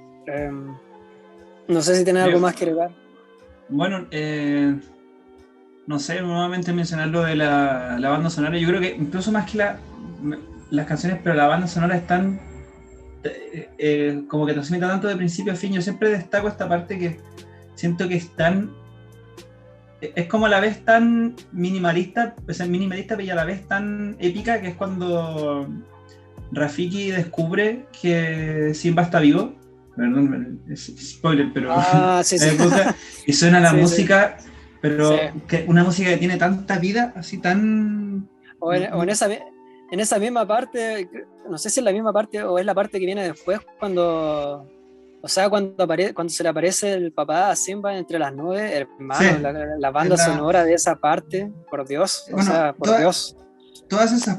No sé si tienen algo más que agregar. Bueno, no sé, nuevamente mencionar lo de la banda sonora. Yo creo que incluso más que las canciones, pero la banda sonora es tan como que transmite tanto de principio a fin. Yo siempre destaco esta parte siento que es como a la vez tan minimalista, o sea, minimalista, pero a la vez tan épica, que es cuando Rafiki descubre que Simba está vivo. Perdón, es spoiler, pero Sí, la sí. época, y suena la Sí, sí, música, sí. pero que una música que tiene tanta vida, así tan... O en esa misma parte, no sé si es la misma parte o es la parte que viene después, cuando, o sea, cuando se le aparece el papá a Simba entre las nubes, Sí, hermano, la es banda sonora de esa parte, por Dios, o bueno, sea, por Dios. todas esas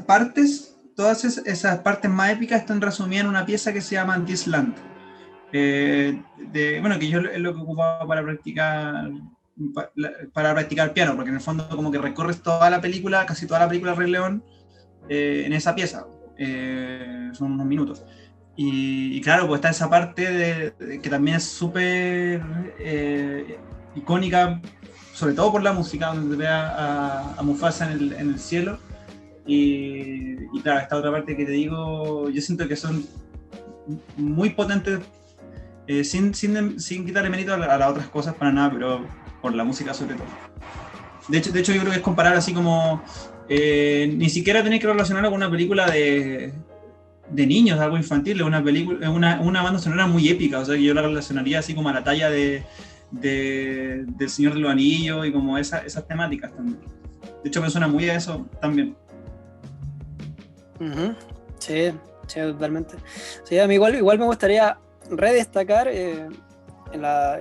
partes más épicas están resumidas en una pieza que se llama This Land. Bueno, que yo es lo que ocupaba para practicar piano, porque en el fondo como que recorres toda la película, casi toda la película Rey León, en esa pieza. Son unos minutos. Y claro, pues está esa parte que también es súper icónica, sobre todo por la música, donde ve a Mufasa en el cielo. Y claro, esta otra parte que te digo, yo siento que son muy potentes, sin quitarle mérito a las otras cosas para nada, pero por la música sobre todo. De hecho yo creo que es comparable así como ni siquiera tenéis que relacionarlo con una película de niños, algo infantil, es una película, una banda sonora muy épica, o sea que yo la relacionaría así como a la talla del Señor de los Anillos y como esas temáticas también. De hecho me suena muy a eso también. Uh-huh. Sí, sí, totalmente. Sí, a mí igual me gustaría redestacar esa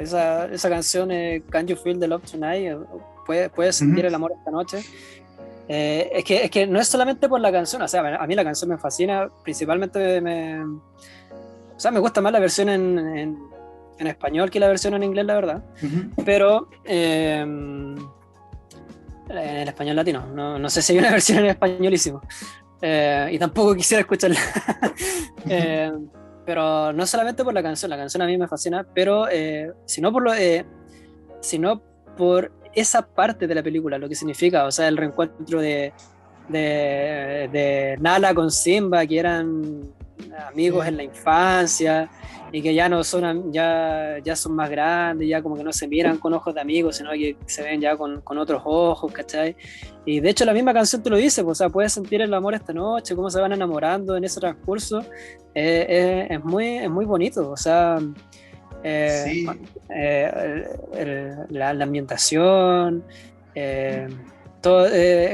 canción Can You Feel the Love Tonight? ¿Puedes sentir Uh-huh. el amor esta noche? Es que no es solamente por la canción, o sea, a mí la canción me fascina, principalmente o sea, me gusta más la versión en español que la versión en inglés, la verdad, Uh-huh. pero en español latino, no sé si hay una versión en españolísimo, y tampoco quisiera escucharla. eh, pero no solamente por la canción a mí me fascina, pero sino por esa parte de la película, lo que significa, o sea, el reencuentro de Nala con Simba, que eran amigos en la infancia y que ya no son, ya son más grandes, ya como que no se miran con ojos de amigos, sino que se ven ya con otros ojos, ¿cachai? Y de hecho la misma canción te lo dice, pues, o sea, puedes sentir el amor esta noche, cómo se van enamorando en ese transcurso, es muy bonito, o sea, Sí, la ambientación, eh, todo,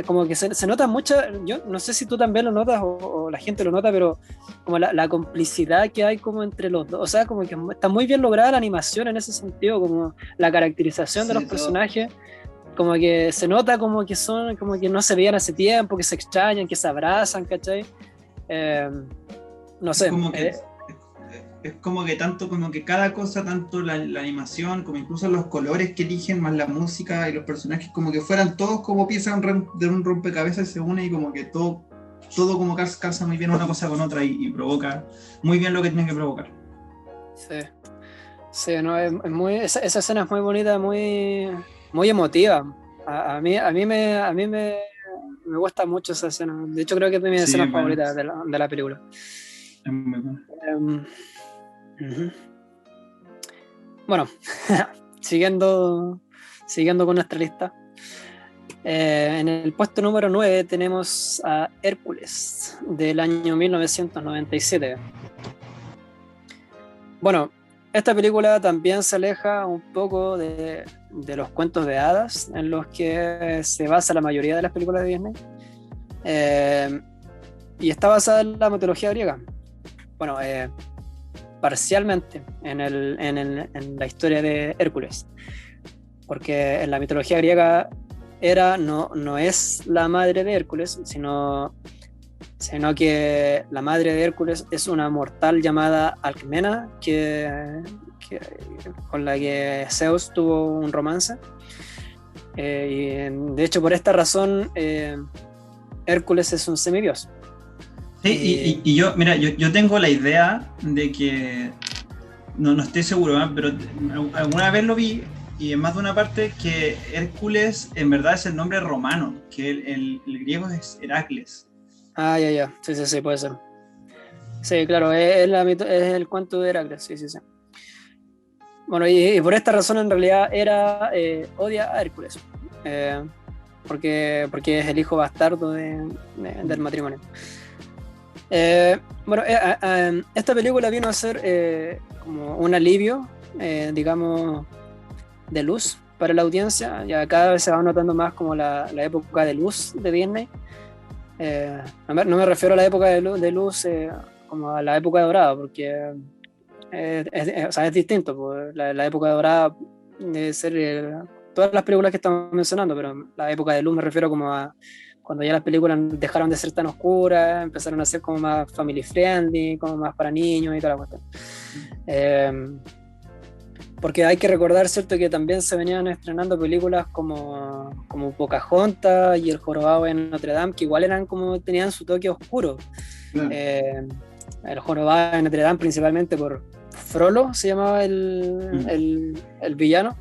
como que se nota mucho, yo no sé si tú también lo notas o la gente lo nota, pero como la complicidad que hay como entre los dos, o sea, como que está muy bien lograda la animación en ese sentido, como la caracterización de los sobre todo. personajes, como que se nota como que son, como que no se veían hace tiempo, que se extrañan, que se abrazan, ¿cachai? Eh, no Es sé, como que es como que tanto como que cada cosa, tanto la animación como incluso los colores que eligen, más la música y los personajes, como que fueran todos como piezas de un rompecabezas y se une y como que todo como calza muy bien una cosa con otra y provoca muy bien lo que tiene que provocar. sí. Sí, no, esa escena es muy bonita, muy emotiva. Me gusta mucho esa escena. De hecho, creo que es de mis Sí, escenas es bueno, favoritas de la película. es muy bueno. Um, uh-huh. Bueno, siguiendo, siguiendo con nuestra lista. En el puesto número 9 tenemos a Hércules, del año 1997. Bueno, esta película también se aleja un poco de los cuentos de hadas en los que se basa la mayoría de las películas de Disney. Y está basada en la mitología griega. Bueno, parcialmente en la historia de Hércules. Porque en la mitología griega Hera no es la madre de Hércules, sino que la madre de Hércules es una mortal llamada Alcmena, con la que Zeus tuvo un romance. Y de hecho, por esta razón, Hércules es un semidios. Sí, Y, y yo, mira, yo tengo la idea de que, no estoy seguro, ¿eh? Pero alguna vez lo vi y en más de una parte que Hércules en verdad es el nombre romano, que el griego es Heracles. ya. Sí, puede ser. Sí, claro, es el cuento de Heracles, sí. Bueno, y por esta razón en realidad odia a Hércules, porque es el hijo bastardo del matrimonio. Bueno, esta película vino a ser como un alivio, digamos, de luz para la audiencia. Ya cada vez se va notando más como la época de luz de Disney. No me refiero a la época de luz como a la época dorada, porque o sea, es distinto. Pues, la época dorada debe ser todas las películas que estamos mencionando, pero la época de luz me refiero como a cuando ya las películas dejaron de ser tan oscuras, empezaron a ser como más family friendly, como más para niños y toda la cuestión. Porque hay que recordar, ¿cierto?, que también se venían estrenando películas como Pocahontas y El Jorobado en Notre Dame, que igual tenían su toque oscuro. Claro. El Jorobado en Notre Dame principalmente por Frollo, se llamaba el villano.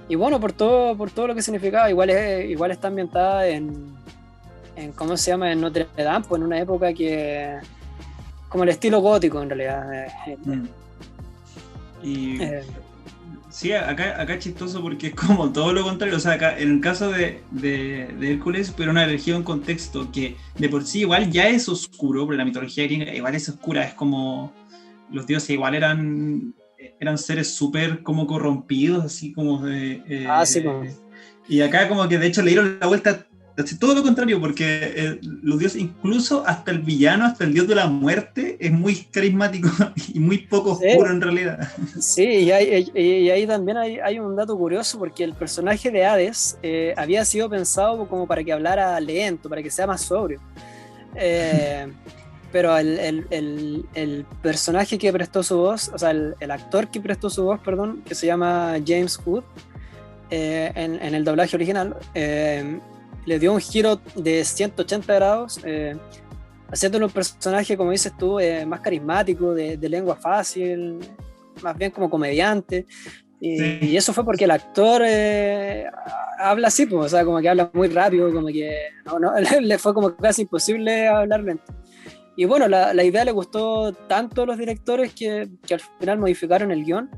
Y bueno, por todo lo que significaba, igual está ambientada en ¿cómo se llama? En Notre Dame, pues en una época que como el estilo gótico en realidad. Y sí, acá es chistoso porque es como todo lo contrario. O sea, acá en el caso de Hércules, pero una religión en contexto que de por sí igual ya es oscuro, pero la mitología griega igual es oscura, es como los dioses igual eran seres súper como corrompidos, así como de... sí, como... Y acá como que de hecho le dieron la vuelta, todo lo contrario, porque los dioses, incluso hasta el villano, hasta el dios de la muerte, es muy carismático y muy poco oscuro en realidad. Sí, y ahí también hay un dato curioso, porque el personaje de Hades había sido pensado como para que hablara lento, para que sea más sobrio. Pero el personaje que prestó su voz, o sea, el actor que prestó su voz, perdón, que se llama James Wood, en el doblaje original, le dio un giro de 180 grados, haciéndolo un personaje, como dices tú, más carismático, de lengua fácil, más bien como comediante. Y eso fue porque el actor habla así, pues, o sea, como que habla muy rápido, como que le fue como casi imposible hablar lento. Y bueno, la idea le gustó tanto a los directores que al final modificaron el guión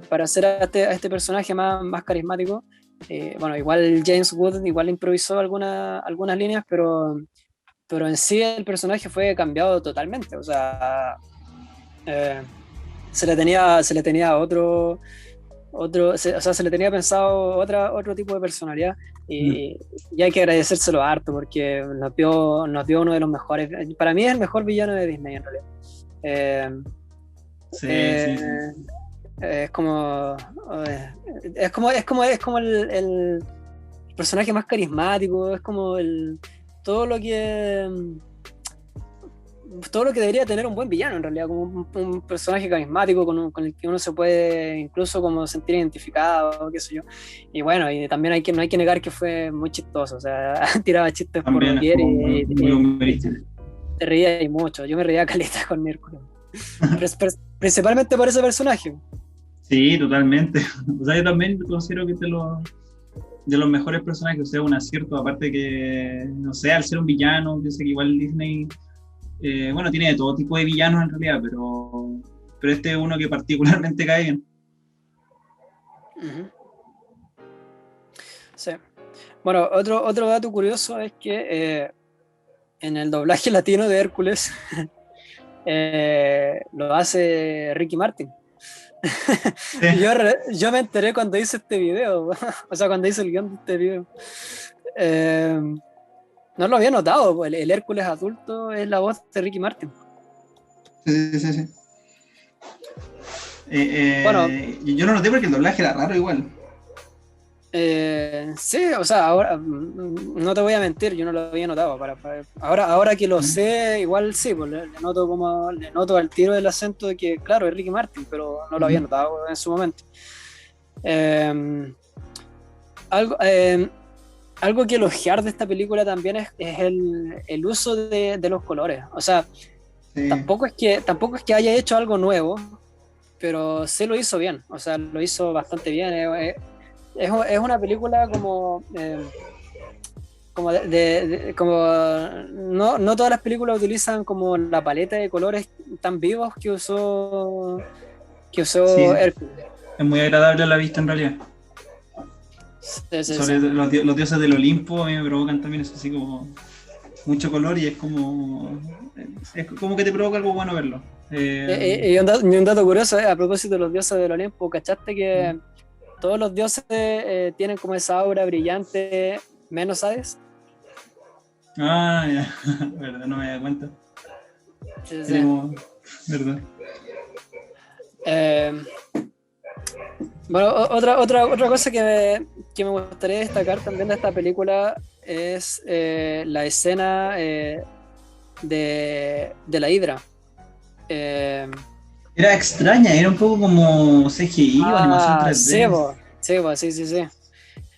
para hacer a este personaje más carismático. Bueno, igual James Wood igual improvisó algunas líneas, pero en sí el personaje fue cambiado totalmente. O sea, se le tenía se le tenía pensado otro tipo de personalidad, y hay que agradecérselo harto, porque nos dio uno de los mejores. Para mí es el mejor villano de Disney en realidad. Sí. Es como el personaje más carismático, es como todo lo que debería tener un buen villano en realidad, como un personaje carismático con el que uno se puede incluso como sentir identificado, qué sé yo. Y bueno, y también no hay que negar que fue muy chistoso, o sea, tiraba chistes por doquier y te reías y mucho. Yo me reía caleta con Hércules, principalmente por ese personaje. Sí, totalmente. O sea, yo también considero que de los mejores personajes, o sea, un acierto, aparte que, no sé, al ser un villano, yo sé que igual Disney, bueno, tiene de todo tipo de villanos en realidad, pero este es uno que particularmente cae bien. Uh-huh. Sí. Bueno, otro dato curioso es que en el doblaje latino de Hércules lo hace Ricky Martin. Sí. Yo me enteré cuando hice este video, o sea, cuando hice el guión de este video. No lo había notado, el Hércules adulto es la voz de Ricky Martin. Sí. Bueno, yo no noté porque el doblaje era raro igual. Sí, o sea, ahora no te voy a mentir, yo no lo había notado. Ahora que lo sé, igual sí, pues le noto al tiro del acento de que, claro, es Ricky Martin, pero no lo había notado en su momento. Algo que elogiar de esta película también es el uso de los colores. O sea, sí. tampoco es que haya hecho algo nuevo, pero sí lo hizo bien. O sea, lo hizo bastante bien. Es una película como no todas las películas utilizan como la paleta de colores tan vivos que usó Sí, Hércules. es muy agradable a la vista en realidad. Sí, sí, Sobre sí. los dioses del Olimpo a mí me provocan también eso, así como mucho color y es como que te provoca algo bueno verlo. Y un dato curioso, a propósito de los dioses del Olimpo, ¿cachaste que todos los dioses tienen como esa aura brillante, menos Hades? Ya, verdad, no me da cuenta. Sí, sí. Tenemos, verdad. Eh, bueno, otra cosa que me gustaría destacar también de esta película es la escena de la Hidra. Era extraña, era un poco como CGI o animación Sí, 3D. sí.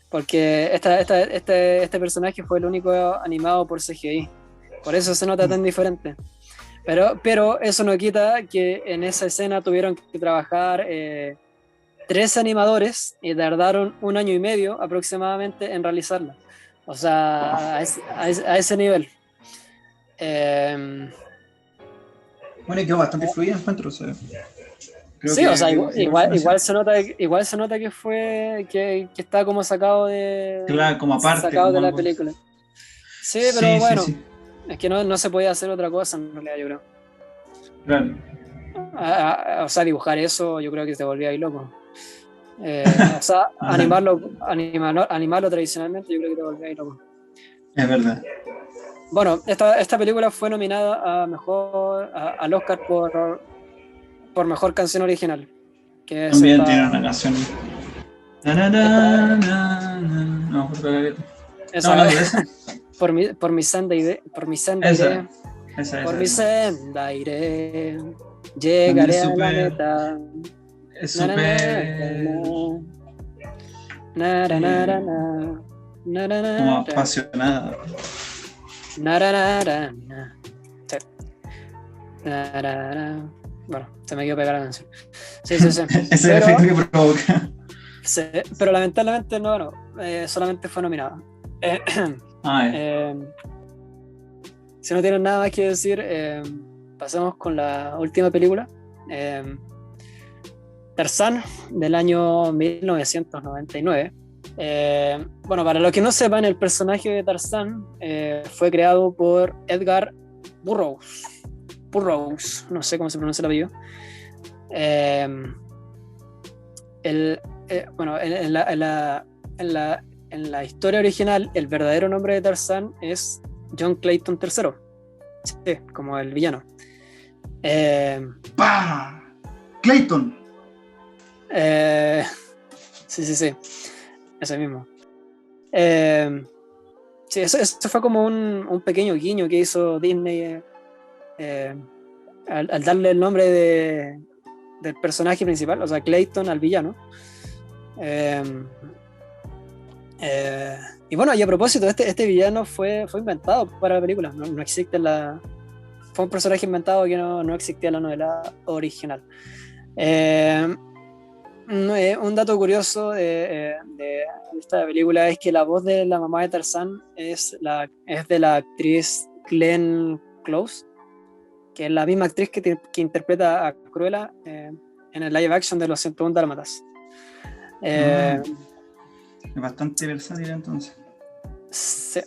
Porque este personaje fue el único animado por CGI. Por eso se nota tan diferente. Pero eso no quita que en esa escena tuvieron que trabajar 3 animadores y tardaron 1 año y medio aproximadamente en realizarla. O sea, a ese nivel. Bueno, y quedó bastante fluido, encuentro. O sea, creo Sí, o sea, que igual fue una igual se nota que está como claro, como aparte, sacado como de la algo. película. Sí, pero Sí, sí, bueno, sí. es que no se podía hacer otra cosa en realidad, yo creo. Claro. O sea, dibujar eso, yo creo que te volvía ahí loco. O sea, animarlo tradicionalmente, yo creo que te volvía ahí loco. Es verdad. Bueno, esta película fue nominada al Oscar por mejor canción original, que es También tiene una canción. Na, na, esta, na, na, na. No, por la letra. ¿Estamos esa, hablando de esa? por mi senda iré, por mi senda Esa, iré, esa, por esa, mi esa. senda iré, También llegaré a la meta. es Na, na, na, súper na, na, na, na, na, na, como na, apasionada. na, na, na, na, na. Sí. Na, na, na. Bueno, se me quedó pegar la canción. Sí. Ese efecto que provoca. Sí, pero lamentablemente no, solamente fue nominada. Ah, Si no tienen nada más que decir, pasemos con la última película. Tarzán, del año 1999. Bueno, para los que no sepan, el personaje de Tarzán fue creado por Edgar Burroughs, no sé cómo se pronuncia el apellido. Bueno, en la historia original, el verdadero nombre de Tarzán es John Clayton III, sí, como el villano. ¡Pah! Clayton. Sí, ese mismo. Sí, eso fue como un pequeño guiño que hizo Disney al darle el nombre del personaje principal, o sea, Clayton al villano. Y bueno, y a propósito, este villano fue inventado para la película, no existe fue un personaje inventado que no existía en la novela original. Un dato curioso de esta película es que la voz de la mamá de Tarzán es de la actriz Glenn Close, que es la misma actriz que interpreta a Cruella en el live action de Los 101 Dálmatas. Es bastante versátil entonces. Sí.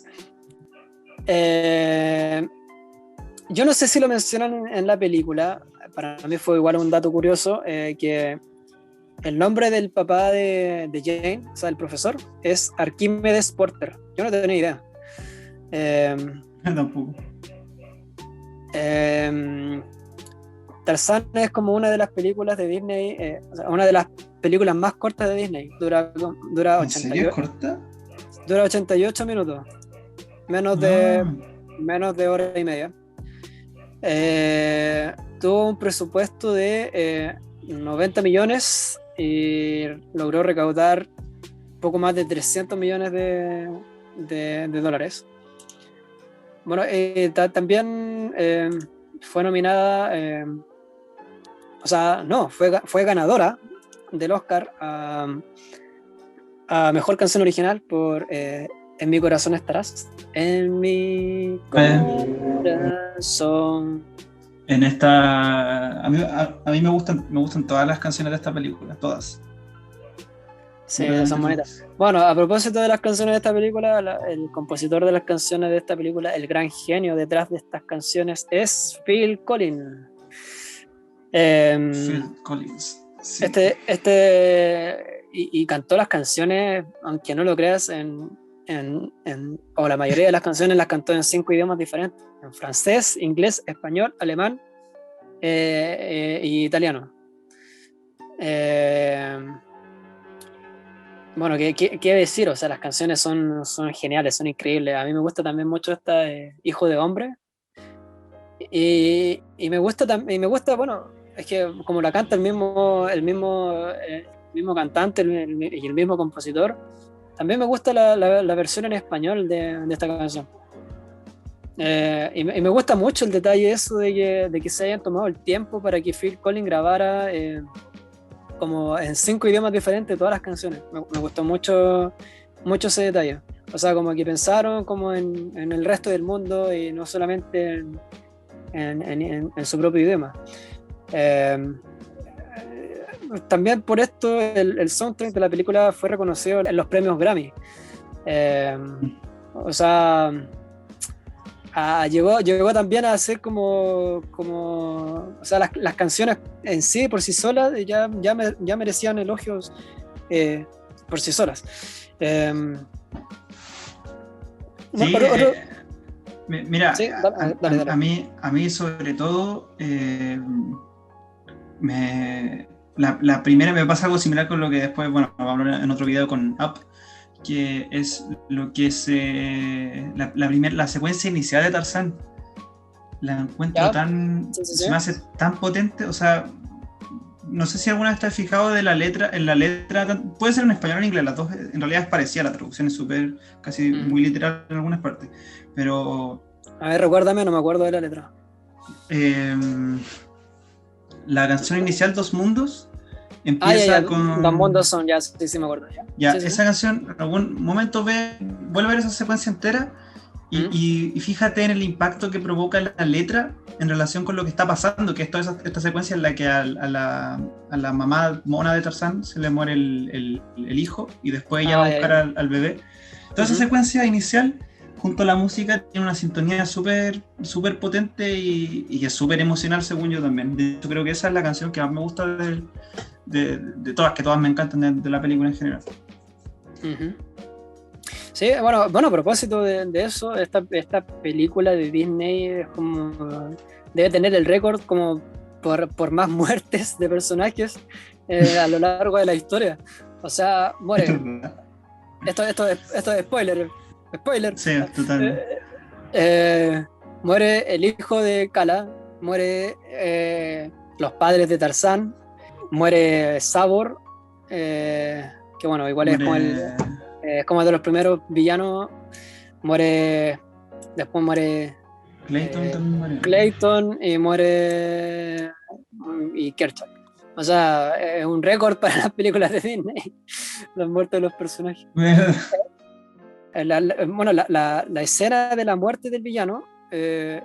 Yo no sé si lo mencionan en la película, para mí fue igual un dato curioso, que el nombre del papá de Jane, o sea, el profesor, es Arquímedes Porter. Yo no tenía idea. Tampoco. Tarzán es como una de las películas de Disney, o sea, una de las películas más cortas de Disney. Dura ¿En serio es corta? Dura 88 minutos. Menos de hora y media. Tuvo un presupuesto de 90 millones y logró recaudar poco más de 300 millones de dólares. Bueno, también fue nominada, o sea, no, fue ganadora del Oscar a Mejor Canción Original por En mi corazón estarás. En mi corazón En esta, a mí me gustan todas las canciones de esta película, todas. Sí, son bonitas. Bueno, a propósito de las canciones de esta película, el compositor de las canciones de esta película, el gran genio detrás de estas canciones es Phil Collins. Phil Collins. Sí. Y cantó las canciones, aunque no lo creas, o la mayoría de las canciones las cantó en 5 idiomas diferentes: en francés, inglés, español, alemán y italiano. Bueno, ¿qué decir? O sea, las canciones son geniales, son increíbles. A mí me gusta también mucho esta Hijo de Hombre. Y me gusta también, bueno, es que como la canta el mismo cantante y el mismo compositor, también me gusta la versión en español de esta canción. Y me gusta mucho el detalle eso de que se hayan tomado el tiempo para que Phil Collins grabara como en 5 idiomas diferentes todas las canciones. Me gustó mucho ese detalle. O sea, como que pensaron como en el resto del mundo y no solamente en su propio idioma. También por esto el soundtrack de la película fue reconocido en los premios Grammy. O sea, llegó también a ser como o sea, las canciones en sí por sí solas ya merecían elogios por sí solas. Sí, mira, sí, dale. A mí sobre todo la primera me pasa algo similar con lo que después, bueno, vamos a hablar en otro video con Up, que es lo que es la secuencia inicial de Tarzán. La encuentro se me hace tan potente, o sea, no sé si alguna vez te has fijado en la letra, puede ser en español o en inglés, las dos en realidad es parecida, la traducción es súper, casi muy literal en algunas partes, pero... A ver, recuérdame, no me acuerdo de la letra. La canción inicial, Dos Mundos, empieza con... Dos Mundos son, ya, sí me acuerdo. Sí. Esa canción, en algún momento vuelve a ver esa secuencia entera y fíjate en el impacto que provoca la letra en relación con lo que está pasando, que es toda esta secuencia en la que a la mamá mona de Tarzán se le muere el hijo y después ella va a buscar al bebé. Toda esa secuencia inicial junto a la música tiene una sintonía súper potente y es súper emocional, según yo también. De hecho, creo que esa es la canción que más me gusta de todas, que todas me encantan de la película en general. Sí, bueno, a propósito de eso, esta película de Disney es como, debe tener el récord como por más muertes de personajes a lo largo de la historia. O sea, muere. Esto es spoiler. Sí, totalmente. Muere el hijo de Kala, muere los padres de Tarzán, muere Sabor, que bueno, igual es como de los primeros villanos. Después muere Clayton también muere. Clayton y Kerchak. O sea, es un récord para las películas de Disney, las muertes de los personajes. La escena de la muerte del villano es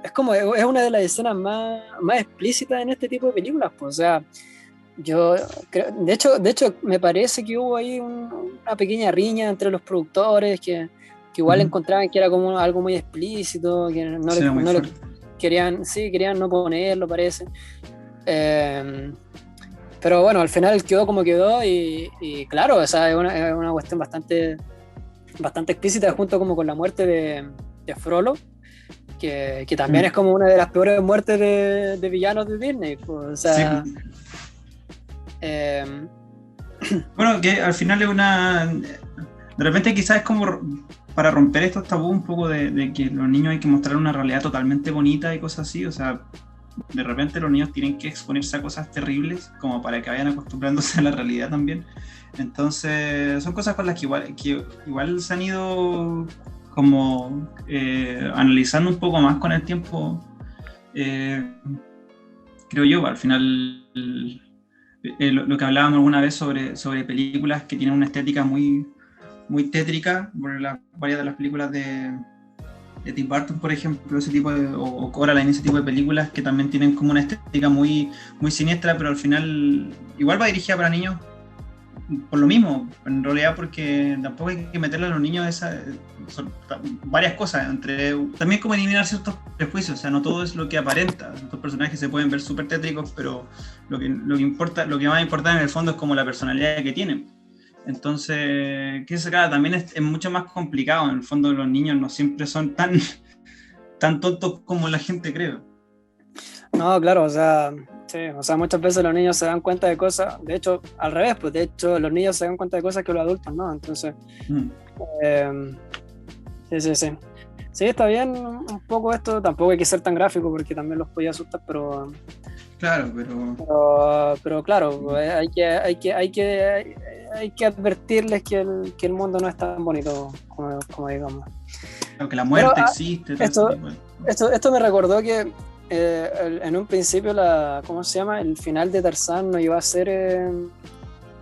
una de las escenas más explícitas en este tipo de películas, pues. O sea, yo creo, de hecho me parece que hubo ahí una pequeña riña entre los productores que igual encontraban que era como algo muy explícito, que querían no ponerlo, parece. Pero bueno, al final quedó como quedó y claro, o sea, es una cuestión bastante explícita, junto como con la muerte de Frollo, que también es como una de las peores muertes de villanos de Disney, pues. O sea, sí. Bueno, que al final es de repente quizás es como para romper estos tabú un poco de que los niños hay que mostrar una realidad totalmente bonita y cosas así. O sea, de repente los niños tienen que exponerse a cosas terribles como para que vayan acostumbrándose a la realidad también. Entonces son cosas con las que igual se han ido como analizando un poco más con el tiempo, creo yo. Al final lo que hablábamos alguna vez sobre películas que tienen una estética muy, muy tétrica, varias de las películas de de Tim Burton, por ejemplo, ese tipo o Coraline, ese tipo de películas que también tienen como una estética muy, muy siniestra, pero al final igual va dirigida para niños por lo mismo, en realidad, porque tampoco hay que meterle a los niños son varias cosas, también como eliminar ciertos prejuicios, o sea, no todo es lo que aparenta. Estos personajes se pueden ver súper tétricos, pero lo que más importa en el fondo es como la personalidad que tienen. Entonces, que eso, claro, también es mucho más complicado. En el fondo, los niños no siempre son tan tontos como la gente cree. No, claro, o sea, sí, o sea, muchas veces los niños se dan cuenta de cosas, de hecho, al revés, pues de hecho los niños se dan cuenta de cosas que los adultos no, entonces, sí. Sí, está bien un poco esto, tampoco hay que ser tan gráfico porque también los podía asustar, pero... Claro, pero claro, hay que advertirles que el mundo no es tan bonito como digamos. Claro, que la muerte existe. Esto me recordó que en un principio ¿cómo se llama? El final de Tarzán no iba a ser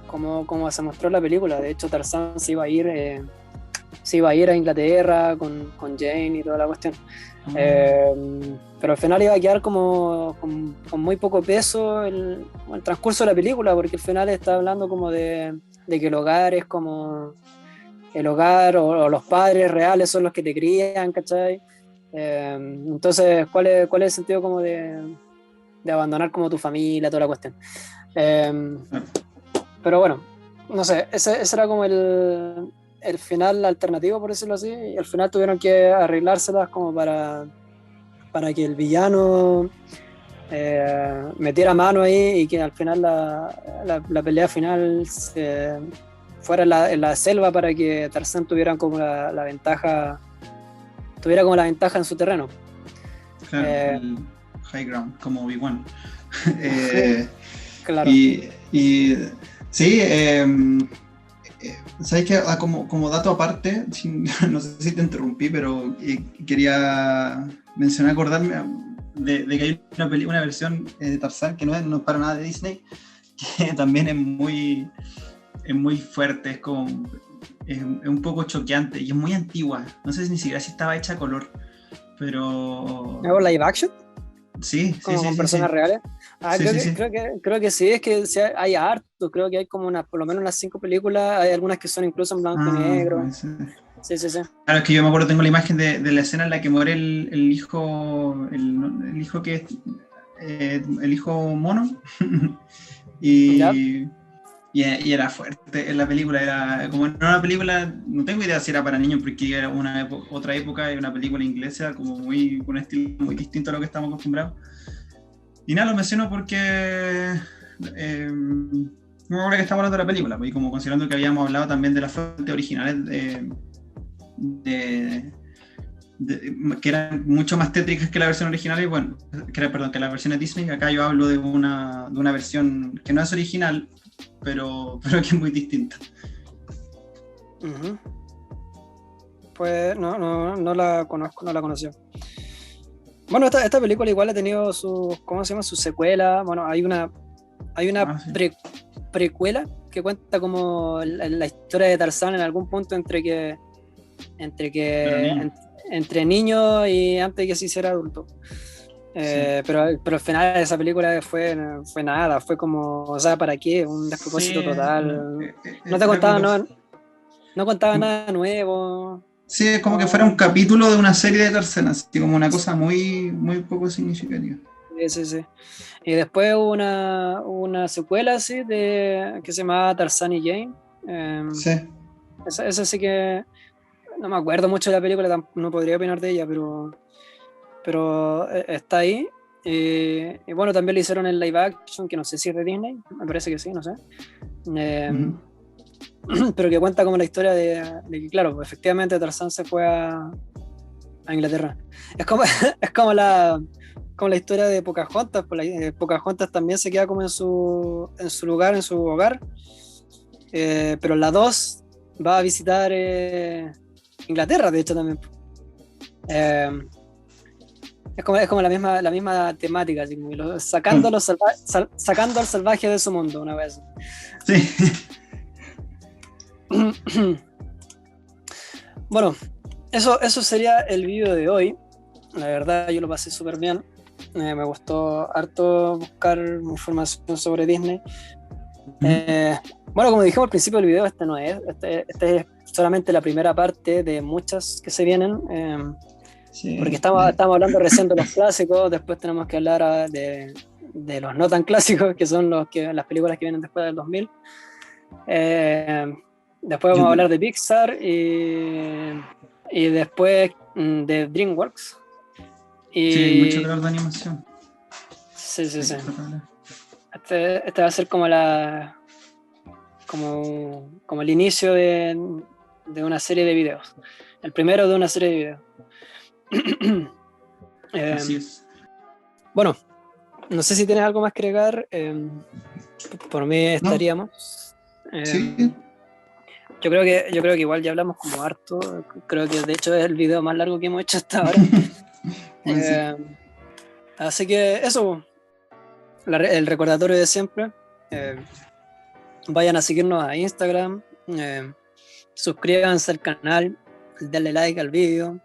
como se mostró en la película. De hecho, Tarzán se iba a ir a Inglaterra con Jane y toda la cuestión. Pero al final iba a quedar como con muy poco peso el transcurso de la película, porque al final está hablando como de que el hogar es como el hogar o los padres reales son los que te crían, ¿cachai? Entonces, ¿cuál es el sentido como de abandonar como tu familia, toda la cuestión? Pero bueno, no sé, ese era como el final alternativo, por decirlo así, y al final tuvieron que arreglárselas como para que el villano metiera mano ahí y que al final la pelea final fuera en la selva para que Tarzán tuviera como la ventaja en su terreno. Claro, el high ground, como Obi-Wan. Claro. Y sí, ¿sabes qué? Como dato aparte, no sé si te interrumpí, pero quería acordarme de que hay una versión de Tarzán que no es para nada de Disney, que también es muy fuerte, es un poco choqueante y es muy antigua. No sé ni siquiera si estaba hecha a color, pero... ¿Hago live action? Sí, con personas reales. Sí. Creo que sí, es que hay harto, creo que hay como por lo menos unas 5 películas, hay algunas que son incluso en blanco y negro. Sí. Claro, es que yo me acuerdo, tengo la imagen de la escena en la que muere el hijo, el hijo que es el hijo mono y era fuerte en la película, era como en una película, no tengo idea si era para niños porque era otra época y una película inglesa como con un estilo muy distinto a lo que estamos acostumbrados. Y nada, lo menciono porque no me acuerdo que estamos hablando de la película, y como considerando que habíamos hablado también de las fuentes originales que eran mucho más tétricas que la versión original, y bueno, que la versión de Disney. Acá yo hablo de una versión que no es original, pero que es muy distinta. Uh-huh. Pues no la conozco, no la conocía. Bueno, esta película igual ha tenido ¿cómo se llama? Su secuela. Bueno, hay una Sí. precuela que cuenta como la historia de Tarzán en algún punto entre niños y antes de que se hiciera adulto. Sí. Pero al final esa película fue nada, fue como, o sea, ¿para qué? Un despropósito total. No te contaba no contaba nada nuevo. Sí, es como que fuera un capítulo de una serie de Tarzán, así como una cosa muy, muy poco significativa. Sí. Y después hubo una secuela así que se llamaba Tarzán y Jane. Sí. Esa sí que no me acuerdo mucho de la película, no podría opinar de ella, pero está ahí. Y bueno, también le hicieron el live action, que no sé si es de Disney, me parece que sí, no sé. Pero que cuenta como la historia de que, claro, efectivamente Tarzán se fue a Inglaterra. Es como la historia de Pocahontas. Pocahontas también se queda como en su lugar, en su hogar, pero la 2 va a visitar Inglaterra, de hecho, también. Es como la misma temática, así como sacando al salvaje de su mundo, una vez. Sí. Bueno, eso sería el video de hoy. La verdad, yo lo pasé súper bien. Me gustó harto buscar información sobre Disney. Bueno, como dijimos al principio del video, este no es. Este es solamente la primera parte de muchas que se vienen. Sí. Porque estamos hablando recién de los clásicos, después tenemos que hablar de los no tan clásicos, que son las películas que vienen después del 2000. Después vamos a hablar de Pixar y después de DreamWorks. Sí, mucho creador de animación. Sí. Este va a ser como el inicio de una serie de videos. El primero de una serie de videos. Así es. Bueno, no sé si tienes algo más que agregar. Por mí estaríamos. Sí. Yo creo que igual ya hablamos como harto. Creo que de hecho es el video más largo que hemos hecho hasta ahora. Así que eso, el recordatorio de siempre. Vayan a seguirnos a Instagram. Suscríbanse al canal. Denle like al video.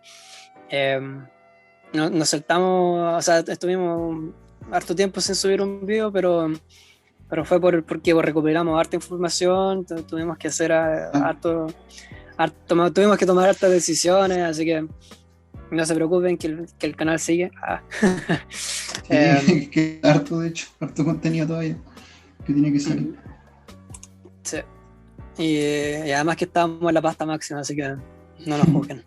Nos saltamos, o sea, estuvimos harto tiempo sin subir un video, pero fue porque recuperamos harta información, tuvimos que hacer tuvimos que tomar hartas decisiones, así que no se preocupen que el canal sigue. Que harto, de hecho, harto contenido todavía que tiene que salir. Sí. Y además que estamos en la pasta máxima, así que no nos juzguen.